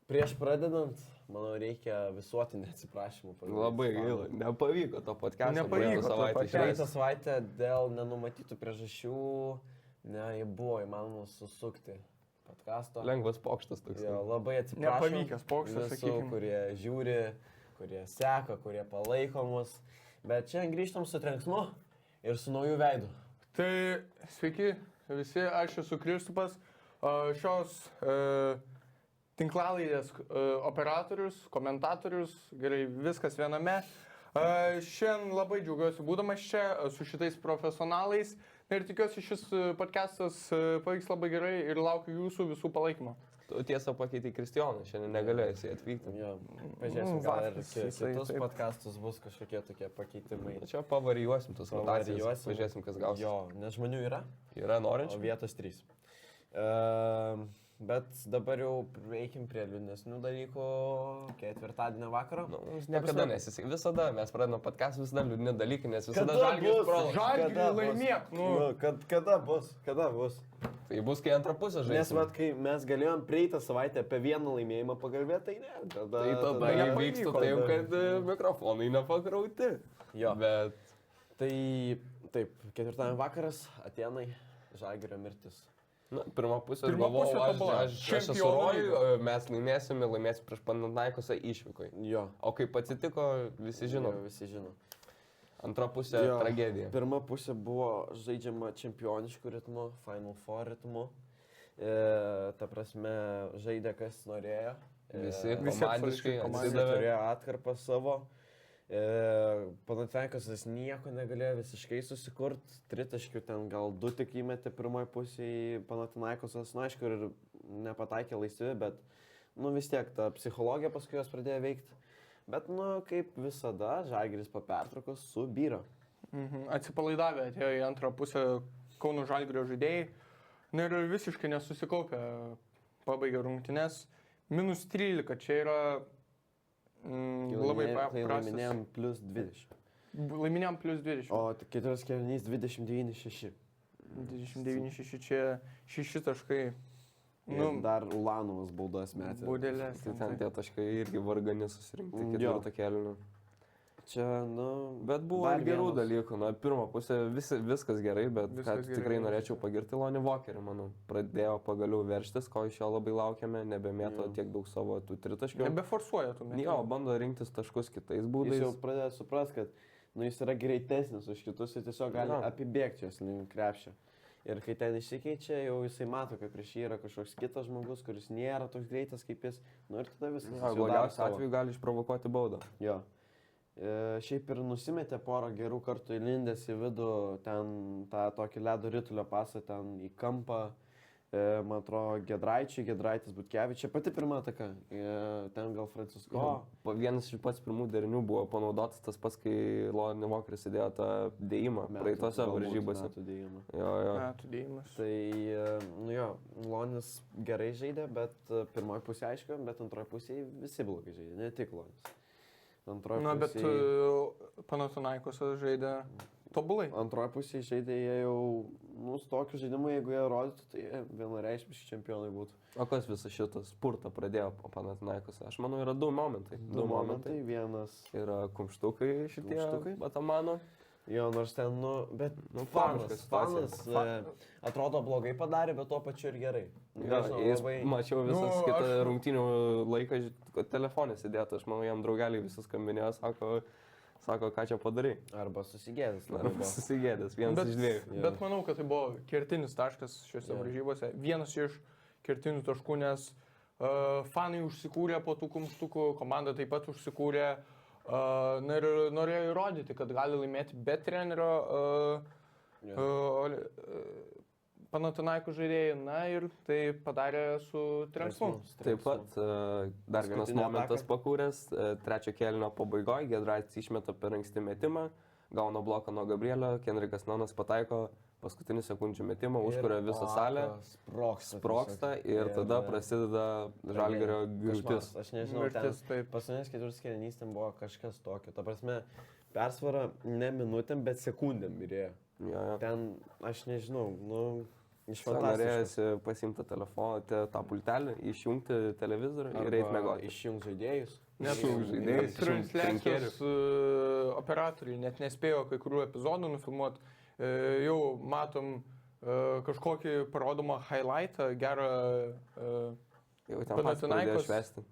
Prieš pradedant, manau, reikia visuotinį atsiprašymą padaryti. Labai gaila, nepavyko to podcast'o. Nepavyko to podcast'o. Praeitą savaitę dėl nenumatytų priežasčių buvo įmanoma susukti podcast'o. Lengvas pokštas toks. Jo, labai atsiprašau. Nepavykęs pokštas, visų, sakykim. kurie žiūri, kurie seka, kurie palaiko mus. Bet čia grįžtam su trenksmu ir su naujų veidų. Tai sveiki visi, aš esu Kristupas, šios tinklalaidės operatorius, komentatorius, gerai, viskas viename. Šiandien labai džiaugiuosi būdamas čia su šitais profesionalais ir tikiuosi šis podcastas pavyks labai gerai ir laukiu jūsų visų palaikymo. Tu tiesą pakeitei Kristijoną, šiandien negalėjai atvykti. Jo, pažiūrėsim, gal ir Vaflis, jisai, kitus taip. podcastus bus kažkokie tokie pakeitimai. Čia pavarijuosim tus rotacijas, Pavarijuosim. pažiūrėsim, kas gausis. Jo, nes žmonių yra, Yra o norinčių? vietos 3. Bet dabar jau eikim prie liūdnesnių dalykų ketvirtadienio vakaro. Nu, mums niekada nesisek. Visada mes pradedame podcast, visada liūdni dalykai, nes visada Kada Žalgiris bus? pralaimi. Žalgirį Kada bus? laimėk, nu. Kada bus? Kada bus? Tai bus, kai antrą pusę Nes žaisim. vat, kai mes galėjom praeitą savaitę apie vieną laimėjimą pagalbėti, tai ne. Tai tada nepavyko. įvyksta taip, kad mikrofonai nepakrauti. Jo. Bet Tai taip, ketvirtadienio vakaras, Atėnai, Žalgirio mirtis. na, pirmą pusę Pirma galvojau, pusė tobula. aš esu Čempionų Roju, mes laimėsim prieš Panathinaikosą išvykoje. Jo. O kaip atsitiko, visi žino. Jo, visi žino. Antra pusė Jo. tragedija. Pirma pusė buvo žaidžiama čempioniškų ritmu, Final Four ritmu. Ta prasme, žaidė kas norėjo. Visi Visi komandiškai absoliučiai Visi atsidavė. turėjo atkarpą savo. Panathinaikosas nieko negalėjo visiškai susikurti. Tritaškių ten gal 2 tik įmetė pirmoji pusėje Panathinaikosas. Na, aišku, ir nepataikė laisvi, bet vis tiek ta psichologija paskui jos pradėjo veikti. Bet, kaip visada, Žalgiris po pertraukos subyra. Atsipalaidavę atėjo į antrą pusę Kauno Žalgirio žaidėjai. Na ir visiškai nesusikaupę pabaigė rungtynes. -13, čia yra labai Tai prastas. laimėjom plus 20. Laiminėm plus 20. O kitas kelnys 29-6. 29-6, čia 6 taškai. Nu, dar Ulanovas baudas metė. Baudelės. Tai ten tie taškai irgi vargani susirinkti Jo. ketvirtą kėlinį. Čia, Bet buvo dar ir gerų vienas. dalykų. Na, pirmą pusę viskas gerai, bet Viskas gerai. tikrai norėčiau pagirti Lonnie Walkerį, manau. Pradėjo pagaliau veržtis, ko iš jo labai laukiame, nebemėto tiek daug savo tų tritaškių. Nebeforsuoja tų metų. Jo, bando rinktis taškus kitais Jis būdais. jau pradėjo suprast, kad jis yra greitesnis už kitus ir tiesiog gali Jo. apibėgti jos link krepšio. Ir kai ten išsikeičia, jau jisai mato, kad prieš jį yra kažkoks kitas žmogus, kuris nėra toks greitas kaip jis. Ir tada viskas. Jo, jis jau daro blogiausiu savo. atveju gali išprovokuoti baudą. Jo. Šiaip ir nusimetė porą gerų kartų įlindęs į vidų, ten tą tokį ledo ritulio pasą ten į kampą, man atrodo, Gedraitis Butkevičiai, pati pirma ataka, ten gal Francisko. Vienas iš pats pirmų derinių buvo panaudotas tas pats, kai Lonnie Walkeris įdėjo tą dėjimą praeitose varžybose. Jo. Metų dėjimas. Tai, jo, Lonis gerai žaidė, bet pirmoji pusė aišku, bet antroji pusė visi blogai žaidė, ne tik Lonis. Na, bet Panathinaikosas žaidė tobulai. Antroji pusė žaidė jie jau, su tokiu žaidimu, jeigu jie rodytų, tai jie vienareikšmiški čempionai būtų. O kas visą šitą spurtą pradėjo po Panathinaikosą? Aš manau, yra du momentai. Vienas. Yra kumštukai šitie. Kumštukai? Batamano. Jo, nors ten, bet paniška situacija. fanas atrodo blogai padarė, bet tuo pačiu ir gerai. Jis mačiau visas Nu, kitą aš- rungtynių laiką, kad telefonė sėdėtų. Aš manau, jam draugeliai visus skambinėjo, sako, ką čia padarai. Arba susigėdęs. Ar susigėdęs, vienas iš dviejų. Bet manau, kad tai buvo kertinis taškas šiuose varžybose. Vienas iš kertinių taškų, nes fanai užsikūrė po tų kumštukų, komanda taip pat užsikūrė. Na ir norėjo įrodyti, kad gali laimėti be trenerio Panathinaikos žaidėjai. Na ir tai padarė su trenksmu. Taip pat dar vienas Paskutinė momentas ataka. pakūręs. Trečio kėlinio pabaigoje Gedraitis išmeta per anksti metimą, gauna bloką nuo Gabrielio, Kenrikas Nonas pataiko paskutinį sekundžių metimą, užkuria visą salę, sproksta ir tada prasideda Žalgirio griūtis. Aš nežinau, Mirtis, ten taip. paskutinis ketvirtas kėlinys ten buvo kažkas tokio. Ta prasme, persvara ne minutėm, bet sekundėm birėjo. Jo. Ten, aš nežinau, Iš fantastikos. Norėjusi pasimti telefoną, tą pultelį, išjungti televizorių ir eiti mėgoti. Išjungti žaidėjus. Išjungti žaidėjus, Transliacijos operatoriai net nespėjo kai kurių epizodų nufilmuoti. Jau matom kažkokį parodomą highlightą, gerą jau ten Panathinaikos švęsti.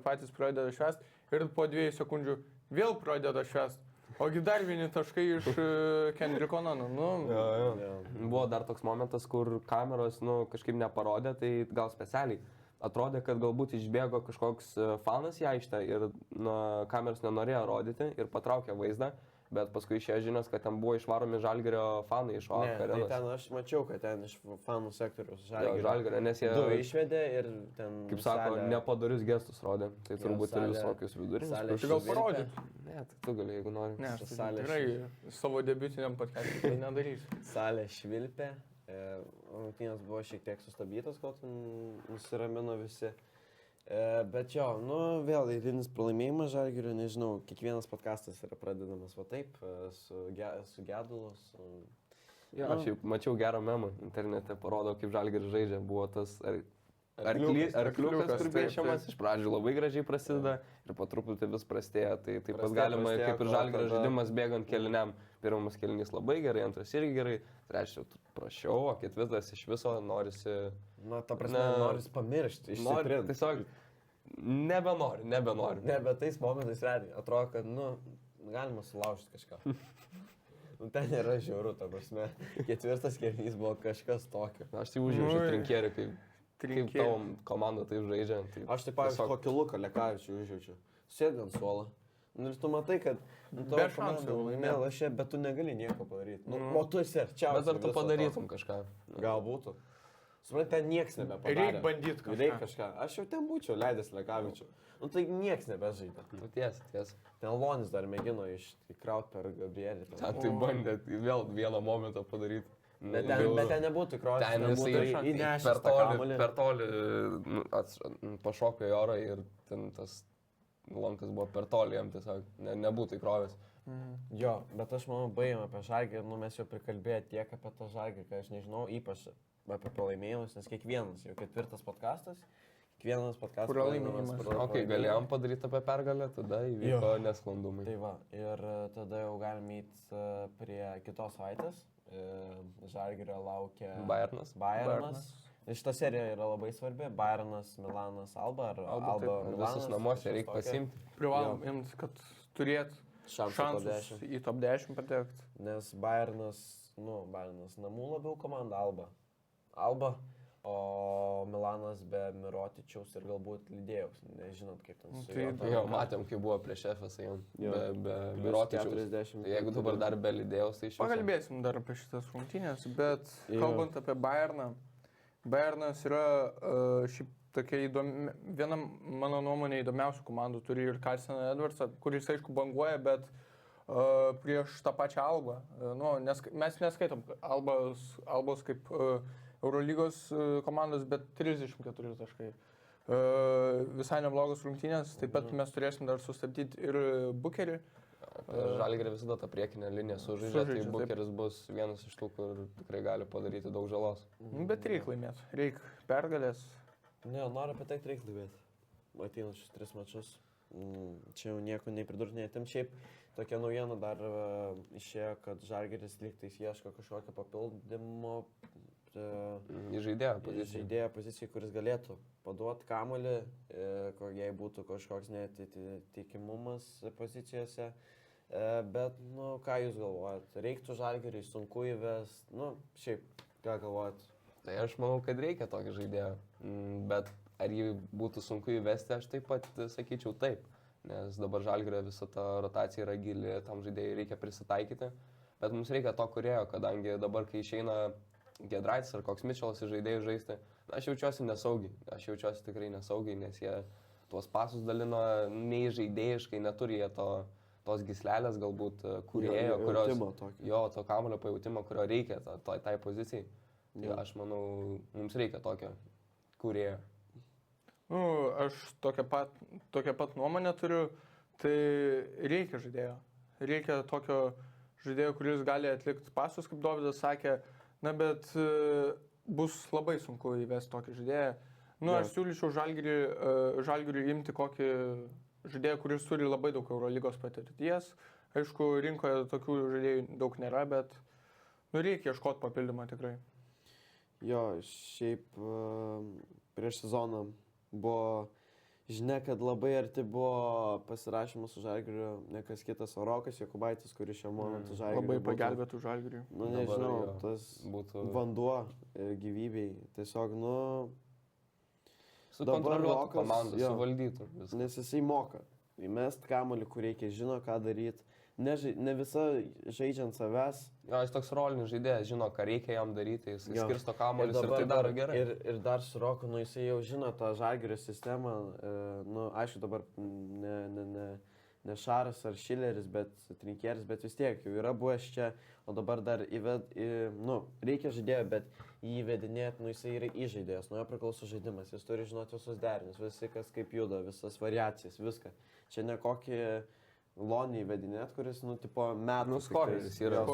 Patys pradeda švęsti ir po 2 sekundžių vėl pradeda švęsti. Ogi dar vieni taškai iš Kendricko Nunn. Buvo dar toks momentas, kur kameros kažkaip neparodė, tai gal specialiai. Atrodė, kad galbūt išbėgo kažkoks fanas į aikštę ir kameros nenorėjo rodyti ir patraukė vaizdą. Bet paskui išėjo žinios, kad ten buvo išvaromi Žalgirio fanai iš arenos. Tai ten aš mačiau, kad ten iš fanų sektoriaus Žalgirio, nes jie... Du išvedė ir ten... Kaip sako, nepadarius gestus rodė. Tai turbūt ir visokius vidurinius. Tai gal parodyt? Ne, tai tu gali, jeigu nori. Ne, aš tikrai savo debiutiniam podcast'ui tai nedarysiu. Salė švilpė, rungtynės buvo šiek tiek sustabdytos, kol nusiramino visi. Bet jo, vėl eilinis pralaimėjimas Žalgirio, nežinau, kiekvienas podcastas yra pradedamas va taip, su gedulu. Aš jau mačiau gerą memą internete, parodo, kaip Žalgiris žaidžia, buvo tas arkliukas pripiešiamas, iš pradžių labai gražiai prasideda ir po truputį vis prastėja, tai taip pat galima kaip ir Žalgirio žaidimas bėgant keliniam, pirmas kelinys labai gerai, antras irgi gerai, trečias prašiau, o ketvirtas iš viso norisi... Ta prasme, norisi pamiršti, išsitrint. Tiesiog nebenori. Bet tais momentais realiai atrodo, kad, galima sulaužti kažką. Ten yra žiauru, ta prasme, ketvirtas kelinys buvo kažkas tokio. Aš tai užjaučiu Trinkierį, kaip tavo komanda taip žaidžia. Tai aš taip pavyzdžiui, kokį Luką Lekavičių užjaučiu. Sėdi ant suolo. Ir tu matai, kad be šansų laimėjo, bet tu negali nieko padaryti. O tu esi arčiausiai. Bet ar tu padarytum kažką? Galbūt. Suprantate, ten nieks nebepadarė. Reikia bandyti kažką. Reikia kažką. Aš jau ten būčiau leidęs Lekavičių. Tai nieks nebežaidė. Tiesa. Ten Lonis dar mėgino įkrauti per Gabrielį. Tai bandė vėl vieną momentą padaryti. Bet ten nebūtų įkrauti. Ten jisai įnešęs per toli pašoko į orą ir ten tas lankas buvo per toli, jam tiesiog nebūtų įkrovęs. Jo, bet aš manau, baigėme apie Žalgirį, mes jau prikalbėję tiek apie tą Žalgirį, kad aš nežinau, ypač apie pralaimėjimus, nes kiekvienas, jau ketvirtas podcastas, pralaimėjimas. Kai galėjom padaryti apie pergalę, tada įvyko nesklandumai. Tai va, ir tada jau galime eiti prie kitos savaitės. Žalgirio laukia Bayernas. Šita serija yra labai svarbi. Bayernas, Milanas, Alba. Alba visus namuose reikia pasimti. Privalom imti, kad turėt šansus į top 10 patekti. Nes Bayernas namų labiau komanda Alba, o Milanas be Mirotičiaus ir galbūt Lidėjaus, nežinot kaip ten su juo. Jo, matėm, kaip buvo prieš FSA, be Mirotičiaus. Jeigu dabar dar be Lidėjaus, tai iš viso. Pakalbėsim dar apie šitas rungtynės, bet kalbant apie Bayerną, Bayernas yra šiaip tokia viena, mano nuomonė, įdomiausių komandų, turi ir Carsoną Edwardsą, kuris aišku banguoja, bet prieš tą pačią Albą. Mes neskaitom Albos kaip Eurolygos komandos, bet 34 taškai. Visai neblogos rungtynės, taip pat mes turėsim dar sustabdyti ir Bukerį. Žalgirio visada tą priekinę liniją sužaidžia, tai Bukeris bus vienas iš tų, kur tikrai gali padaryti daug žalos. Bet reikia laimėti, reikia pergalės. Noriu patekti, reikia laimėti. Ateina šis 3 mačus. Čia jau nieko nepridurti, netim. Šiaip tokia naujiena dar išėjo, kad Žalgiris lygtais ieško kažkokio papildymo žaidėjo pozicijai, kuris galėtų paduoti kamuolį, jei būtų kažkoks neatitikimumas pozicijose. Bet, ką jūs galvojat? Reiktų Žalgiriui sunku įvesti? Šiaip, ką galvojat? Tai aš manau, kad reikia tokį žaidėją. Bet ar jį būtų sunku įvesti, aš taip pat sakyčiau taip. Nes dabar Žalgirio visa ta rotacija yra gili, tam žaidėjai reikia prisitaikyti. Bet mums reikia to kūrėjo, kadangi dabar, kai išeina Giedraitis ar koks Mičelas į žaidėjų žaisti, aš jaučiuosi nesaugiai. Aš jaučiuosi tikrai nesaugiai, nes jie tuos pasus dalino nei žaidėjiškai, neturi jie tos gyslelės galbūt kūrėjo, to kamuolio pajautimo, kurio reikia tai pozicijai. Tai aš manau, mums reikia tokio kūrėjo. Aš tokią pat nuomonę turiu, tai reikia žaidėjo. Reikia tokio žaidėjo, kuris gali atlikti pasus, kaip Dovydas sakė. Bet bus labai sunku įvesti tokį žaidėją. Nu, aš siūlyčiau Žalgiriui imti kokį žaidėją, kuris turi labai daug Eurolygos patirties. Aišku, rinkoje tokių žaidėjų daug nėra, bet reikia ieškoti papildymą tikrai. Jo, šiaip prieš sezoną buvo žinia, kad labai arti buvo pasirašymas su Žalgiriu, ne kas kitas, o Rokas Jokubaitis, kuris šiuo momentu Žalgiriu. Labai pagelbėtų Žalgiriui. Nu, nežinau, tas vanduo gyvybei. Tiesiog, sukontroliuotų komandą, suvaldytų viską. Nes jisai moka. Įmest kamuolį, kur reikia, žino, ką daryti. Ne visa žaidžiant savęs. Jo, jis toks rolinis žaidėjas, žino, ką reikia jam daryti, jis skirsto kamuolius ir tai daro gerai. Ir dar su Roku, jisai jau žino tą Žalgirio sistemą. Aišku, dabar ne Šaras ar Šileris, bet Trinkieris, bet vis tiek jau yra buvęs čia, o dabar dar reikia žaidėjo, bet jį įvedinėti, jisai yra įžaidėjas, nuo jo priklauso žaidimas, jis turi žinoti visus derinius, visi kas kaip juda, visas variacijas, viską. Čia ne kokį Lonį įvedinėt, kuris, tipo, metų. Skoreris yra.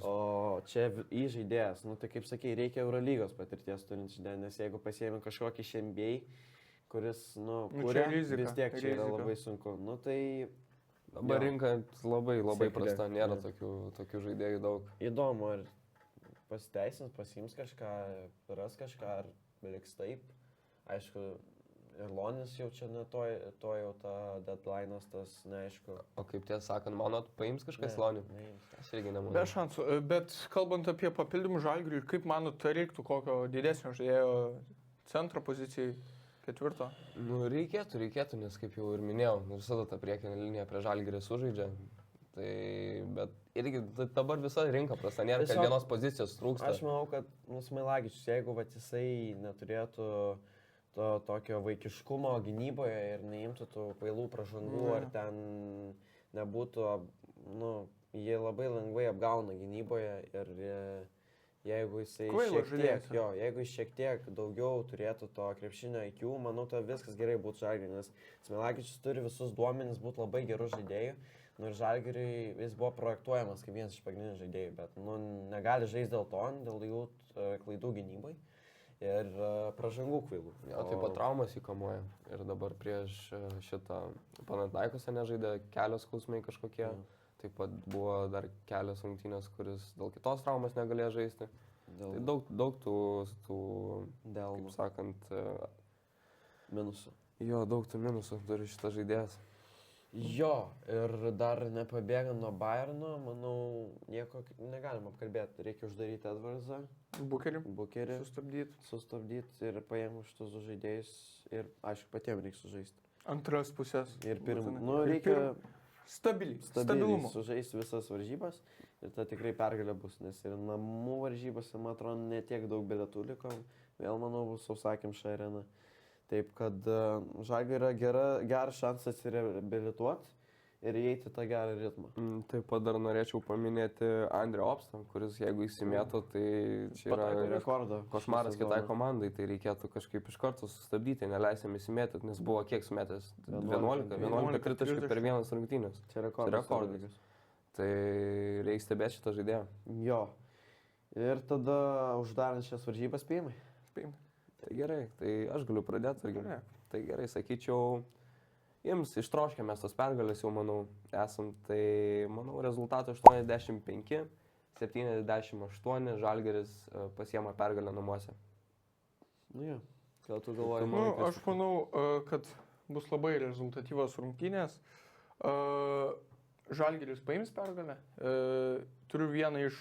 O čia įžaidėjas, tai kaip sakei, reikia Eurolygos patirties turint žaidėją, nes jeigu pasiėmė kažkokį iš NBA, kuris, kuria, vis tiek čia yra labai sunku. Tai... Dabar rinka labai prasta, nėra tokių žaidėjų daug. Įdomu, ar pasiteisins, pasiims kažką, ras kažką, ar liks taip. Aišku, ir Lonis jau čia to jau ta deadline'as, tas neaišku. O kaip tiesą sakant, manot, paims kažkas Lonį? Aš irgi nemanau. Be šansų, bet kalbant apie papildymų Žalgiriui, kaip manot, tai reiktų kokio didesnio žaidėjo centro pozicijai, 4? Reikėtų, nes kaip jau ir minėjau, visada ta priekinė linija prie Žalgirio sužaidžia. Bet irgi dabar visa rinka prasta, nėra, kad vienos pozicijos trūksta. Aš manau, kad Smailagičius, jeigu jisai neturėtų to tokio vaikiškumo gynyboje ir neimtų tų kvailų pražangų, ar ten nebūtų, jie labai lengvai apgauna gynyboje ir jeigu jisai šiek tiek daugiau turėtų to krepšinio IQ, manau, viskas gerai būtų Žalgiriui, nes Smailagičius turi visus duomenis būti labai gerų žaidėjų. Ir Žalgiriui jis buvo projektuojamas kaip vienas iš pagrindinių žaidėjų, bet negali žaisti dėl to, dėl jų klaidų gynybai ir pražangų kvailų. Taip pat traumas įkamuoja. Ir dabar prieš šitą Panathinaikosą nežaidė kelios skausmai kažkokie. Taip pat buvo dar kelios rungtynės, kuris dėl kitos traumas negalėjo žaisti. Tai daug tų kaip sakant, minusų. Jo, daug tų minusų turi šitas žaidėjas. Jo, ir dar nepabėgant nuo Bayerno, manau, nieko negalima apkalbėti. Reikia uždaryti Edvardsą. Bukerį. Sustabdyti ir paėmus šitus žaidėjus. Ir, aišku, patiems reikia sužaisti. Antras pusės. Ir reikia stabilumo. Sužaisti visas varžybas. Ir ta tikrai pergalė bus, nes ir namų varžybose, man atrodo, netiek daug bilietų liko. Vėl, manau, bus sausakimša arena. Taip, kad Žalgiriui yra geras šansas atsireabilituoti ir įeiti tą gerą ritmą. Taip pat dar norėčiau paminėti Andrį Opstam, kuris jeigu įsimėto, tai čia yra košmaras kitai komandai, tai reikėtų kažkaip iš karto sustabdyti, neleisėm įsimėti, nes buvo kiek sumetęs? 11 tritaškių per vienas rungtynės. Čia rekordas. Tai reikia stebėti šitą žaidėją. Jo. Ir tada uždarant šias varžybas spėjimai. Tai gerai, tai aš galiu pradėti. Tai gerai, sakyčiau, jums ištroškę mes tos pergalės jau, manau, esam. Tai, manau, rezultatų 85, 78, Žalgiris pasiema pergalę namuose. Gal tu galvoji? Aš manau, kad bus labai rezultatyvos rungtynės. Žalgiris paims pergalę. Turiu vieną iš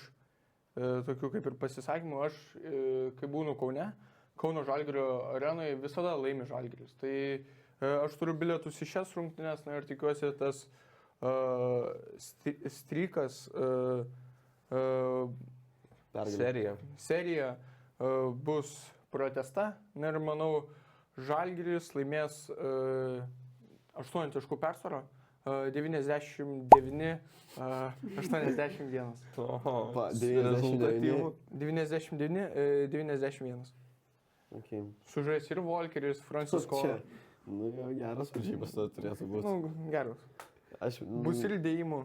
tokių kaip ir pasisakymų. Aš, kai būnu Kaune, Kauno Žalgirio arenoje visada laimi Žalgiris. Tai aš turiu bilietus į šias rungtynes, ir tikiuosi tas strykas, serija bus pratęsta. Ir manau, Žalgiris laimės 8 taškų persvarą. 99-81. 99-91. Okay. Sužais ir Volkeris, Francisko. Geras varžybas turėtų būti. Geras. Bus ir įdėjimų.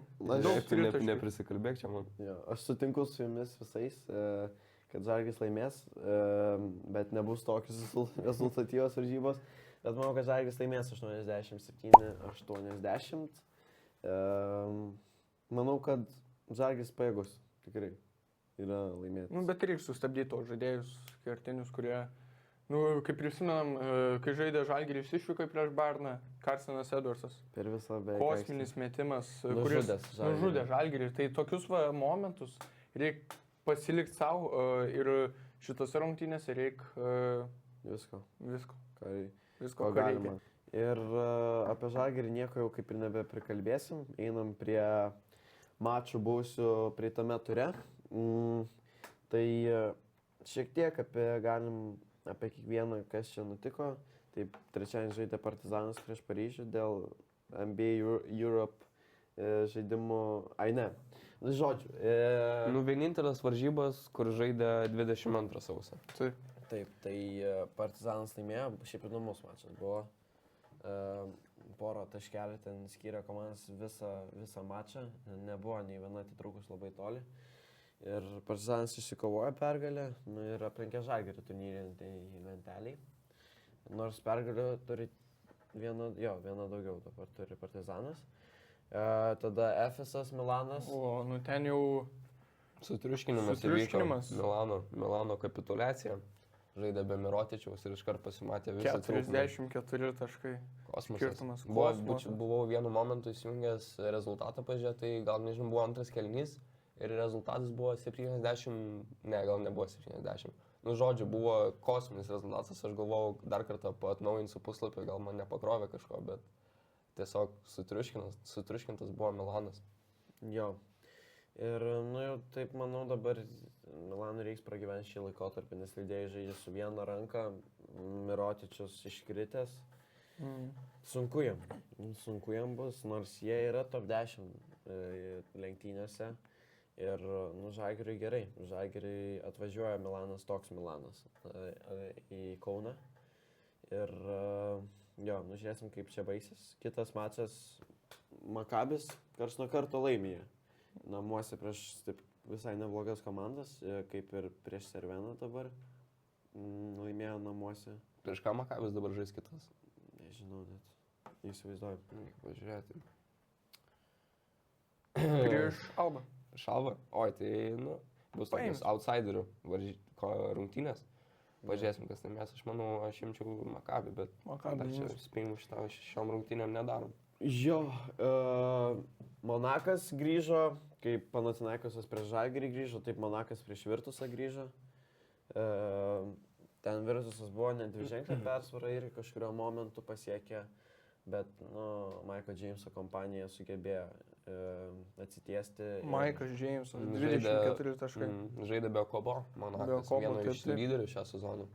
Neprisikalbėk čia man. Aš sutinku su jumis visais, kad Žalgiris laimės, bet nebus tokios rezultatyvos varžybos. Bet manau, kad Žalgiris laimės 87-80. Manau, kad Žalgiris pajėgus tikrai yra laimėti. Nu, bet reikia sustabdyti tos žaidėjus kertinius, kurie, nu, kaip prisimenam, kai žaidė Žalgiris išvykai prieš Barną, Karsenas Edwardsas. Per visą beveik. Kosminis metimas, kuris nužudė Žalgirį. Tai tokius momentus reikia pasilikti savo ir šitose rungtynėse reikia Visko. Visko, ko galima. Ir apie Žalgirį nieko jau kaip ir nebeprikalbėsim. Einam prie mačų buvusių praeitame ture. Tai šiek tiek apie kiekvieną, kas čia nutiko. Taip, trečiadienį žaidė Partizanas prieš Paryžių dėl NBA Europe žaidimų. Ai ne. Žodžiu. Nu, vienintelis varžybos, kur žaidė 22 sausio. Taip, tai Partizanas laimėjo, šiaip įdomus mačas buvo. Porą taškelį ten skyrė komandas visą mačą, nebuvo nei viena atitrūkus labai toli. Ir Partizanas išsikovojo pergalę, nu, ir aplenkė Žalgirį turnyrinėj lenteliai. Nors pergalę turi vieną daugiau dabar turi Partizanas. Tada Efesas, Milanas. O, nu ten jau Sutriuškinimas įvyko. Milano kapituliacija. Žaidė be Mirotičiaus ir iškart pasimatė visą 44 taškai. Kosmosas. Buvau vienu momentu įsijungęs rezultatą pažiūrėti, tai gal nežinau, buvo antras kėlinys ir rezultatas buvo 70, ne, gal nebuvo 70. Nu, žodžiu, buvo kosminis rezultatas, aš galvojau, dar kartą atnaujinsiu puslapį, gal man nepakrovė kažko, bet tiesiog sutriuškintas buvo Milanas. Jo. Ir, nu, jau taip manau, dabar Milanui reiks pragyventi šį laikotarpį, nes leidėjai žaidžia su viena ranka, Mirotičius iškritęs. Sunku jam bus, nors jie yra top 10 lenktynėse. Ir, nu, Žalgiriui gerai. Žalgiriui atvažiuoja Milanas, toks Milanas į Kauną. Ir, jo, nu, žiūrėsim, kaip čia baigsis. Kitas mačas Makabis karts nuo karto laimėjo. Namuose prieš visai neblogas komandas, kaip ir prieš Cerveną dabar. Laimėjo namuose. Prieš ką Makabis dabar žais kitas? Nežinau, net neįsivaizduoju. Pažiūrėti. Prieš Albą. Šalva? Oi, tai, nu, bus tokios outsiderių rungtynės. Pažiūrėsim, kas laimės. Aš manau, aš imčiau Makabį, bet dar čia spėjimų šiom rungtynėm nedarom. Jo, Monakas grįžo, kaip Panathinaikosas prieš Žalgirį grįžo, taip Monakas prieš Virtusą grįžo. Ten Virtusas buvo net dviženklę persvarą ir kažkurio momentu pasiekė, bet, nu, Maiko Džeimso kompanija sugebėjo atsitiesti. Maikas Džeimsas, 24 taškai. Žaidė be Kobo, Monakas, vieno iš lyderių šią sezoną.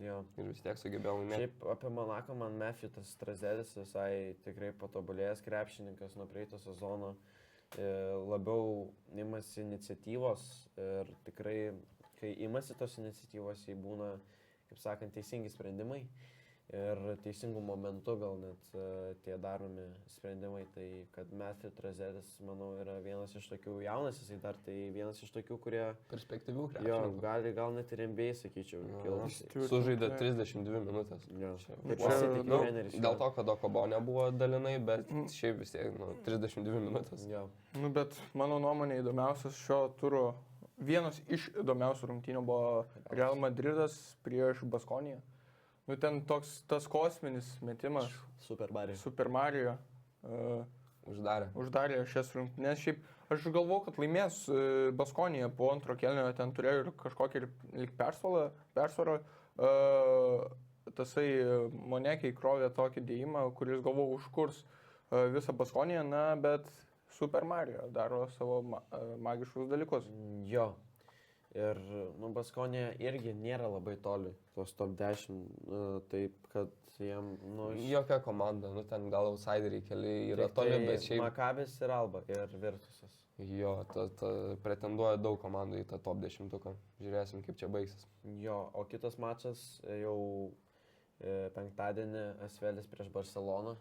Jo. Ir vis tiek sugebėjau laimėti. Šiaip apie Monaką man Matthew Strazelis visai tikrai patobulėjęs krepšininkas nuo praeito sezono. Labiau imasi iniciatyvos ir tikrai, kai imasi tos iniciatyvos, jai būna, kaip sakant, teisingi sprendimai. Ir teisingų momentų gal net tie daromi sprendimai, tai kad Matthew Strazelis, manau, yra vienas iš tokių jaunas, jisai dar tai vienas iš tokių, kurie... Perspektyvių Jo, krepšininkų. gal net ir NBA, sakyčiau. Sužaidė 32 minutės. Jo. Dėl to, kad Okobo nebuvo dalinai, bet šiaip vis tiek 32 minutės. Jo. Nu, bet mano nuomonė įdomiausias šio turo, vienas iš įdomiausių rungtynių buvo Real Madridas prieš Baskoniją. Nu, ten toks tas kosminis metimas. Super Mario. Uždarė šias rungtynes. Šiaip aš galvau, kad laimės Baskonija po antro kėlinio, ten turėjo ir kažkokį lyg persvarą. Tasai Monekiai krovė tokį dėjimą, kuris galvau užkurs visą Baskoniją, na, bet Super Mario daro savo magiškus dalykus. Jo. Ir, nu, Baskonija irgi nėra labai toli, tos top 10, taip, kad jam, nu... Jokia komanda, nu, ten gal outsideriai keli yra toli, bet šiaip... Makabis ir Alba ir Virtusas. Jo, pretenduoja daug komandų į tą top 10-uką. Žiūrėsim, kaip čia baigsis. Jo, o kitas mačas jau penktadienį Asvelis prieš Barceloną.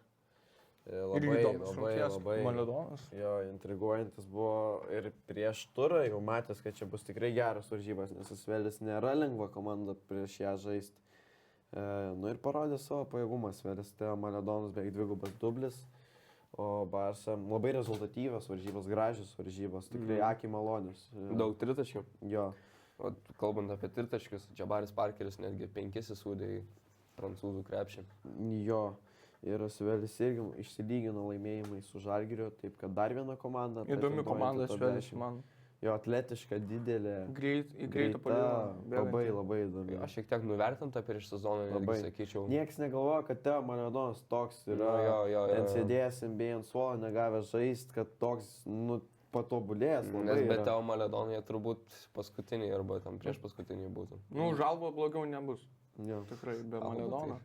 Irgi įdomus rungtynės. Maledonas. Jo, intriguojantis buvo ir prieš turą jau matęs, kad čia bus tikrai geras varžybas, nes Asvelis nėra lengva komanda prieš ją žaisti. Nu ir parodė savo pajėgumą. Asvelis tai Maledonas beveik dvigubas dublis, o Barsa labai rezultatyvios varžybos, gražios varžybos, tikrai akiai malonius. Daug tritaškių. Jo. O kalbant apie tritaškius, Džabaris Parkeris netgi 5 įsūdė į prancūzų krepšį. Jo. Ir Asvelis irgi išsilygino laimėjimai su Žalgiriu, taip kad dar viena komanda. Įdomi komanda Asvelis man. Jo, atletiška, didelė. Greitą puolimą. Labai įdomi. Aš šiek tiek nuvertinta prieš sezoną, netgi sakyčiau. Niekas negalvoja, kad Teo Maledonas toks yra. Jo. NCDS NBA ant suolo negavęs žaisti, kad toks, patobulėjęs. Nes be Teo Maledono jie turbūt paskutiniai arba tam prieš paskutiniai būtų. Žalbo blogiau nebus. Jo. Tikrai, be Maledono.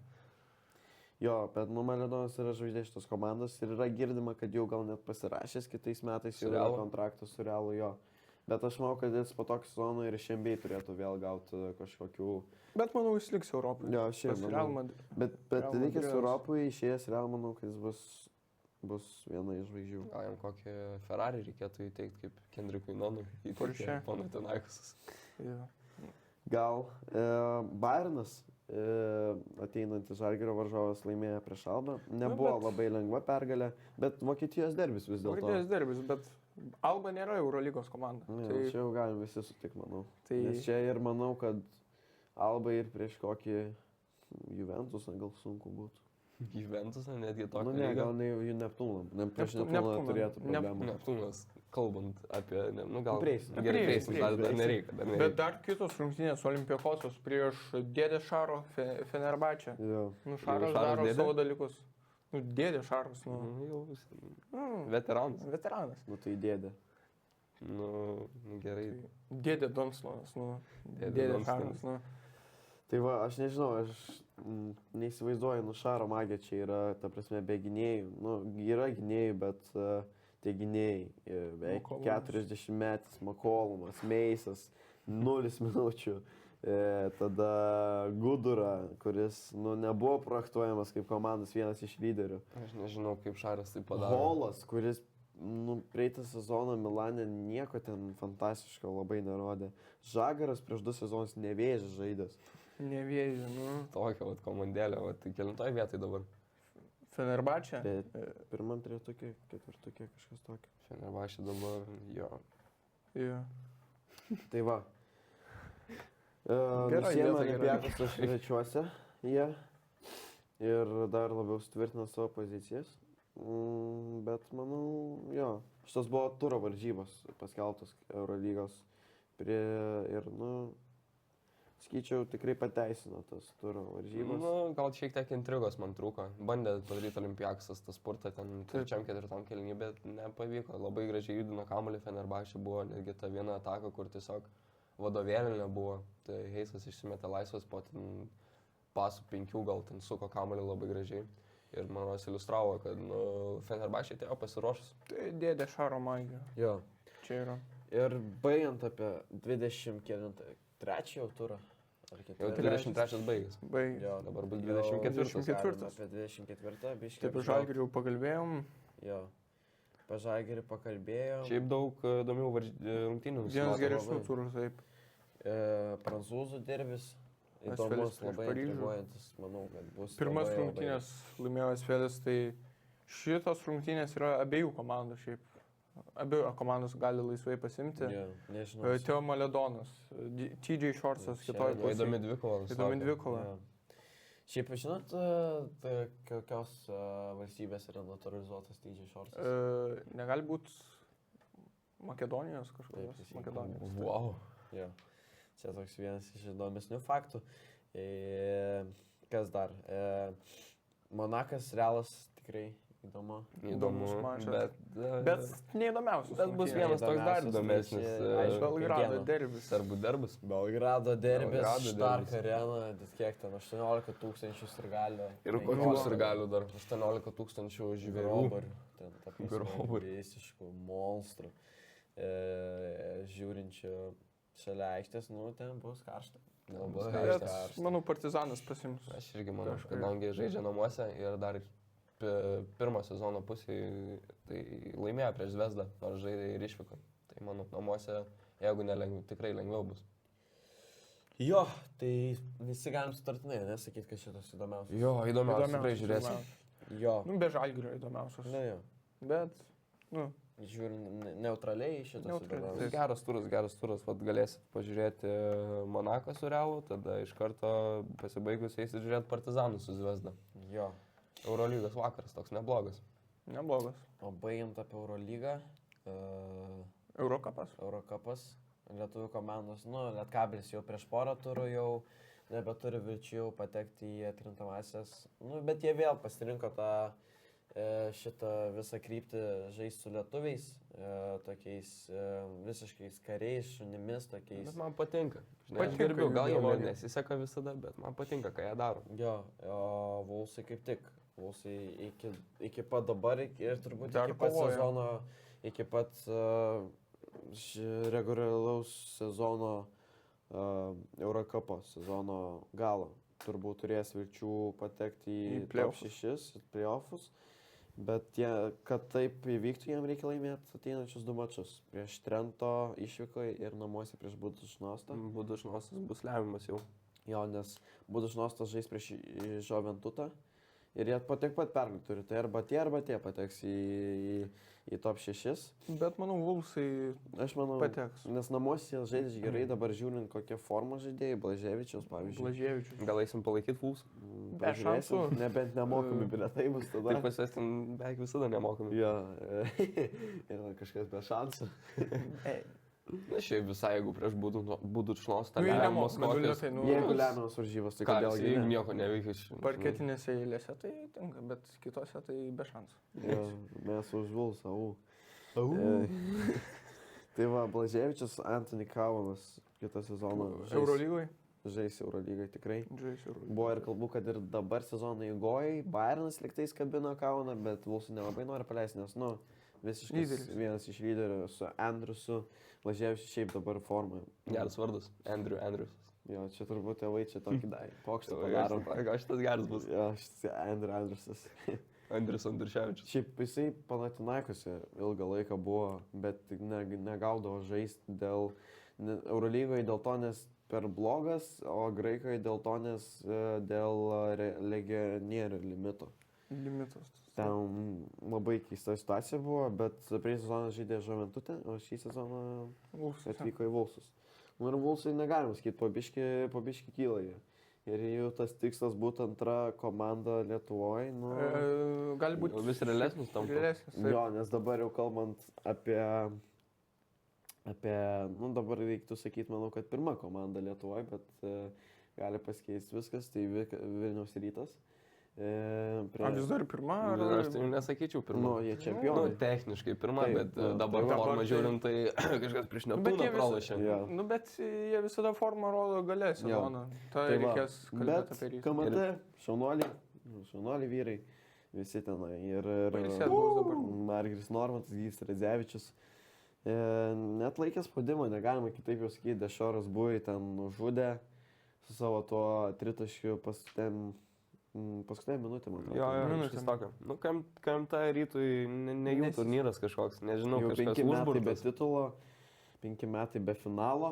Jo, bet Maledonas yra žvaigždė šitos komandos ir yra girdima, kad jau gal net pasirašęs kitais metais jau yra kontraktas su Realu, jo. Bet aš manau, kad jis po tokio sezono ir iš NBA turėtų vėl gauti kažkokių... Bet manau, jis liks Europoje. Jo, šiaip manau. Bet likęs Europoje, išėjęs Real, manau, kad jis bus viena iš žvaigždžių. Gal jam kokį Ferrari reikėtų įteikti kaip Kendrickui Nonui. Porsche. Panathinaikosas. Gal Bayernas ateinantis Žalgirio varžovas laimėjo prieš Albą. Nebuvo labai lengva pergalė, bet Vokietijos derbis vis dėlto. Vokietijos derbis, bet Alba nėra Eurolygos komanda. Tai čia jau galim visi sutikti, manau. Nes čia ir manau, kad Alba ir prieš kokį Juventusą gal sunku būtų. Juventusą netgi tokį. Ne, gal ne jų Neptūną. Prieš Neptūną turėtų problemų. Neptūnas, kalbant apie, gal prieisim. Gerai, prieisim, dar nereikia. Bet dar kitos rungtynės Olimpiakosos prieš Dėdė Šaro Fenerbahčę. Šaras daro savo dalykus. Dėdė Šaras, Veteranas. Tai dėdė. Gerai. Dėdė Donslonas, Dėdė Šaras, Tai va, aš nežinau, aš neįsivaizduoju, Šaro magija čia yra, ta prasme, be gynėjų. Yra gynėjų, bet tie gynėjai, beveik 40 metais, Makolumas, Meisas, 0 minučių. Tada Gudura, kuris nebuvo projektuojamas kaip komandos vienas iš lyderių. Aš nežinau, kaip Šaras tai padarė. Holas, kuris praeitą sezoną Milane nieko ten fantastiško labai nerodė. Žagaras prieš 2 sezonus Nevėžį žaidęs. Nevėžį, Tokia komandėlė, tai kelintoj vietoj dabar. Fenerbahčė? Pirmam, tretukė, ketvirtukė, kažkas tokio. Fenerbahčė dabar, jo. Tai va. Nusiema Olimpiakos svečiuose jie ir dar labiau sutvirtina savo pozicijas. Bet manau, jo, šitas buvo turo varžybos paskelbtos Eurolygos ir, sakyčiau, tikrai pateisino tas turo varžybos. Gal šiek tiek intrigos man trūko. Bandė padaryti Olimpiakosas tą spurtą ten 3-4 kėlinį, bet nepavyko. Labai gražiai judino kamuolį, Fenerbahčė buvo netgi ta viena ataka, kur tiesiog vadovėlė nebuvo. Tai Heisas išsimetė laisvas po pasų 5, gal ten suko kamuolį labai gražiai. Ir man iliustravo, kad Fenerbahčė atėjo pasiruošus. Tai Dėdė Šaro magija. Jo. Čia yra. Ir baigiant apie 23 jau turą. Jau 23 baigęs. Jo, dabar bus 24. Apie 24, biškiai. Taip, Žalgirių pakalbėjom. Jo. Pažalgirį pakalbėjom. Šiaip daug įdomių rungtynių. Vienas geresnių turų, taip. Prancūzų derbis. Įdomus, labai intriguojantis, manau, kad bus. Pirmas rungtynės laimėjo Asvelis, tai šitos rungtynės yra abiejų komandų šiaip. Abi komandos gali laisvai pasimti. Nežinau. Teo Maledonas, TJ Shortsas, kitoj pusėje. Įdomi dvikova. Įdomi dvikova. Šiaip, žinot, kokios valstybės yra naturalizuotas TJ Shortsas? Negali būti Makedonijos kažkokios. Makedonijos. Wow. Jo. Čia toks vienas iš įdomesnių faktų. Kas dar? Monakas, Realas tikrai įdomu. Įdomu, bet neįdomiausias. Bet bus vienas toks dar įdomesnis. Belgrado derbis. Serbų derbis. Belgrado derbis, Stark Arena, kiek ten, 18 000 sirgalių. Ir kokių sirgalių dar? 18 000 žvėrių. Ten, ta prasme, visiškų monstrų. Žiūrinčių šalia aikštės, ten bus karšta. Manau, Partizanas pasims. Aš irgi manau, kadangi žaidžia namuose ir dar pirmo sezono pusėje tai laimėjo prieš Zvezdą, nors žaidė ir išvyko. Tai mano namuose, jeigu tikrai lengviau bus. Jo, tai visi galim sutartinai, nesakyti, kad šitas įdomiausias. Jo, įdomiausias, tikrai žiūrėsim. Jo. Nu, be Žalgirio įdomiausias. Na jo. Bet, nu. Žiūrint neutraliai šitas įdomiausias. Geras turas, vat galėsit pažiūrėti Monaką su Realu, tada iš karto pasibaigus eisit žiūrėti Partizanų su Zvezda. Jo. Eurolygos vakaras toks neblogas. Neblogas. O baigiant apie Eurolygą. Eurokapas. Lietuvių komandos, Lietkabelis jau prieš porą turų jau nebeturi vilčių patekti į atkrintamąsias. Bet jie vėl pasirinko šitą visą kryptį žaisti su lietuviais, tokiais visiškais kariais, šunimis, tokiais. Bet man patinka. Aš gerbiu, gal jie nesiseka visada, bet man patinka, ką jie daro. Jo, o Vulsai kaip tik. Vulsai iki pat dabar ir turbūt iki pat sezono, iki pat reguliaraus sezono Eurokapo sezono galo. Turbūt turės vilčių patekti į top 6 playoffus, bet kad taip įvyktų, jam reikia laimėti ateinančius 2 mačus. Prieš Trento išvykoje ir namuose prieš Budušnostą. Budušnostas bus lemiamas jau. Jo, nes Budušnostas žais prieš Žoventutą ir jie tiek pat pergalį turi. Tai arba tie pateks į top 6. Bet manau, Vulsai pateks. Nes namuose jie žaidžia gerai, dabar žiūrint kokią formą žaidėjai, Blaževičius, pavyzdžiui. Gal eisim palaikyti Vulsą? Be šansų. Nebent nemokami bilietai bus tada. Taip pas jas ten beveik visada nemokami. Jo, ir kažkas be šansų. Na šiaip visai, jeigu prieš Budušnostą lemiamos kokios. Jeigu lemiamos varžybos, tai kodėl jie nieko neveikia. Parketinėse eilėse tai tinka, bet kitose tai be šansų. Jo, mes už Vulsą. Tai va, Blaževičius, Antony Kaunas kitą sezoną Eurolygoje? Žais Eurolygoje tikrai. Buvo ir kalbų, kad ir dabar sezono įgojai Bayernas liktais kabino Kauną, bet Vulsų nelabai nori paleisti, nes, visiškai vienas iš lyderių su Andriusu. Blaževičius šiaip dabar formą. Geras vardas. Andrius. Jo, čia turbūt tėvai čia tokį pokštą padaro. Gal šitas geras bus. Jo, šitas Andriusas. Andrius Andriuševičius. Šiaip jisai Panathinaikose ilgą laiką buvo, bet negaudavo žaisti dėl Eurolygoje dėl to, nes per blogas, o Graikoje dėl to, nes dėl legionierių limito. Ten labai keista situacija buvo, bet prieš sezoną žaidė Žoventutę, o šį sezoną atvyko į Vulsus. Ir Vulsai negalim sakyti, po biškį kyla jie. Ir jų tas tikslas būtų antra komanda Lietuvoje. Gali būti vis realesnis tam. Jo, nes dabar jau kalbant apie dabar reiktų sakyti, manau, kad pirma komanda Lietuvoje, bet gali pasikeisti viskas, tai Vilniaus Rytas. Vis dar pirma? Aš tai nesakyčiau pirma. Jie čempionai. Techniškai pirma, bet dabar formą žiūrint, tai kažkas prieš Neptūną pralašė. Bet jie visada formą rodo gale sezoną. Tai reikės kalbėti apie Rytą. KMT, šaunuoliai vyrai, visi tenai. Ir Margiris Normantas, Gys Radzevičius. Net laikė spaudimą, negalima kitaip jau sakyti, Dešoras buvo ten nužudė su savo tuo tritaškiu paskutinę minutę, man atrodo. Jo, minutės tokio. KMT Rytui ne jų turnyras kažkoks, nežinau, kažkas užburtas. 5 metai be titulo, 5 metai be finalo.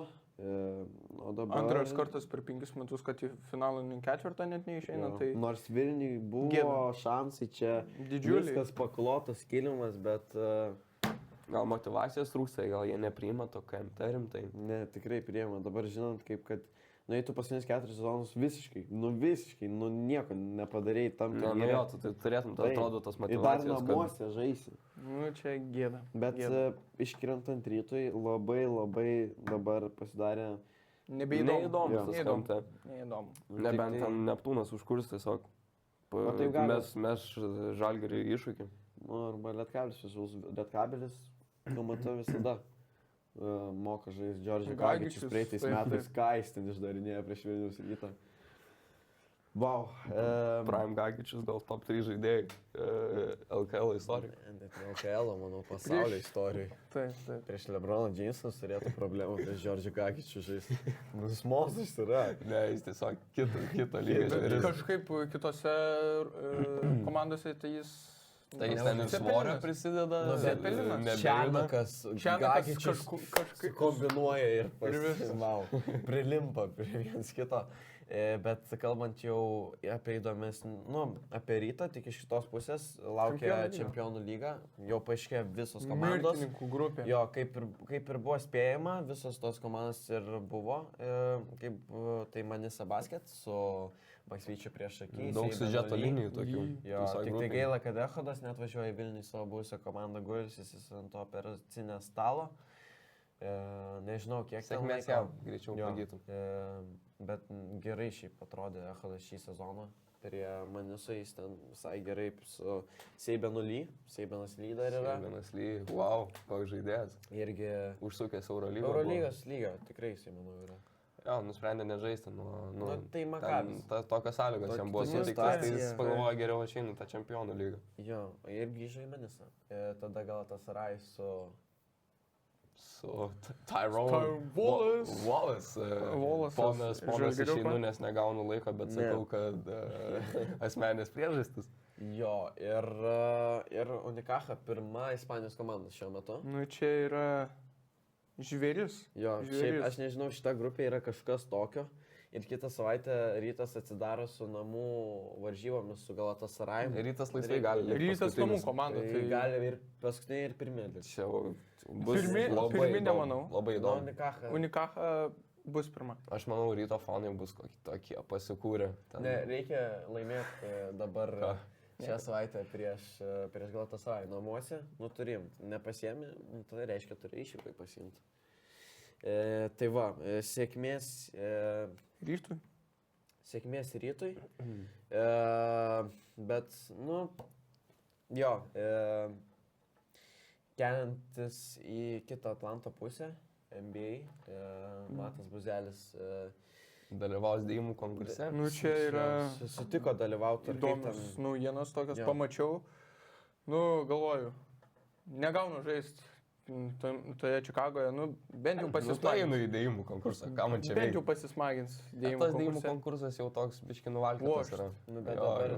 Antras kartas per 5 metus, kad į finalą ketvirtą net neišeina. Tai... Nors Vilniui buvo šansai čia didžiulis. Viskas paklotas kilimas, bet... Gal motivacijos trūksta, gal jie nepriima to KMT rimtai. Ne, tikrai priima. Dabar žinant, kaip kad... tu paskutinius 4 sezonus visiškai, nieko nepadarėjai tam, kad... Tu turėtum, atrodo, tos motivacijos. Ir dar namuose žaisi. Čia gėda. Bet iškrentant Rytui labai dabar pasidarė... Neįdomus tas KMT. Neįdomu. Nebent ten Neptūnas užkurs tiesiog. Mes Žalgirį iššūkį. Arba Lietkabelis, KMT visada. Moka žaisti Džordžių Gagičius praeitais metais, ką jis ten išdarinėjo prieš Vilniaus Rytą. Wow. Prime Gagičius gal top 3 žaidėjai LKL istorijai. Net ne LKL, manau, pasaulio istorijai. Taip. Prieš Lebroną Džinsas turėtų problemų, prieš Džordžių Gagičių žaisti. Nusmosas yra. Ne, jis tiesiog kito lygio Bet žaidėjas. kažkaip kitose komandose tai jis... Tai jis ten ir svorio prisideda. Nu, bet nebejuda. Čianakas Gagičius kažkaip kombinuoja ir viskas. prilimpa prie viens kito. Bet kalbant jau apie įdomesnį, apie Rytą, tik iš kitos pusės laukia Čempionų lyga, jau paaiškėjo visos komandos. Mirtininkų grupė. Jo, kaip ir buvo spėjama, visos tos komandos ir buvo, tai Manisa Basket su Maksvyčiu prieš akį. Daug siužeto linijų tokių. Jo, tik tai gaila, kad Echodas net važiuoja į Vilnių savo buvusią komandą Guilsis, jis ant to operacinio stalo. Nežinau, kiek sėkmės jam greičiau pagytų. Bet gerai šiaip atrodė Echodas šį sezoną. Prie Manisų jis ten visai gerai su Seibenu Ly. Seibenas Ly dar yra. Seibenas Ly, wow, koks žaidėjas. Irgi užsukęs Eurolygos. Eurolygos lygio, tikrai Seibenu yra. Jo, nusprendė nežaisti tai Makabis. Tokios sąlygos jam buvo sutiktas, tai jis pagalvojo geriau išeinu tą Čempionų lygą. Jo, ir grįžo į Manisą. Tada Galatasaray su Tyrone Wallace. Ponas išeinu, nes negaunu laiko, bet sakau, kad asmenės priežastis. Jo, ir Unikaha pirma Ispanijos komanda šiuo metu. Nu, čia yra žvėris. Jo, šiaip aš nežinau, šita grupė yra kažkas tokio. Ir kitą savaitę Rytas atsidaro su namų varžybomis su Galatasaray. Rytas laisvai gali. Rytas namų komanda. Tai gali ir paskutiniai, ir pirmieji. Čia bus pirmi, nemanau. Labai įdomu. Unikaha bus pirma. Aš manau, Ryto fanai bus tokie pasikūrę. Ne, reikia laimėti dabar šią savaitę prieš Galatasaray namuose. Turim, nepasiemi, tai reiškia, turi išvykai pasiimti. Tai va, sėkmės Rytui. Sėkmės Rytui. Bet, keliantis į kitą Atlanto pusę, NBA, Matas Buzelis dalyvaus dėjimų konkurse. Čia yra... Susitiko dalyvauti. Įdomus naujienos tokias pamačiau. Galvoju, negaunu žaisti toje Čikagoje, bent jau pasismagins. Einu į dėjimų konkursą, ką man čia veikia? Bent jau pasismagins dėjimų konkursą. Tas dėjimų konkursas jau toks biški nuvalkytas yra. Bet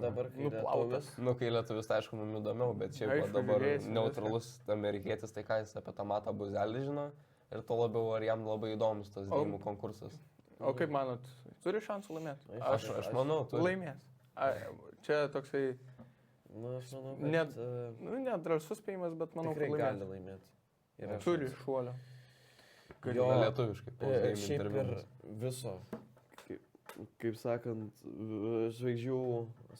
dabar kai nuplautas. Kai lietuvis, tai aišku, mums įdomiau, bet šiaip dabar neutralus amerikietis, tai ką jis apie tą Matą Buzelį žino ir to labiau, ar jam labai įdomus tas dėjimų konkursas. O kaip manot, turi šansų laimėti? Aš manau, turi. Laimės. Čia toksai... Aš manau, kad... Nedrasus spėjimas, bet manau, kad gali laimėti. Turi šuolio. Jo, lietuviškai. Šiaip ir viso, kaip sakant, žvaigždžių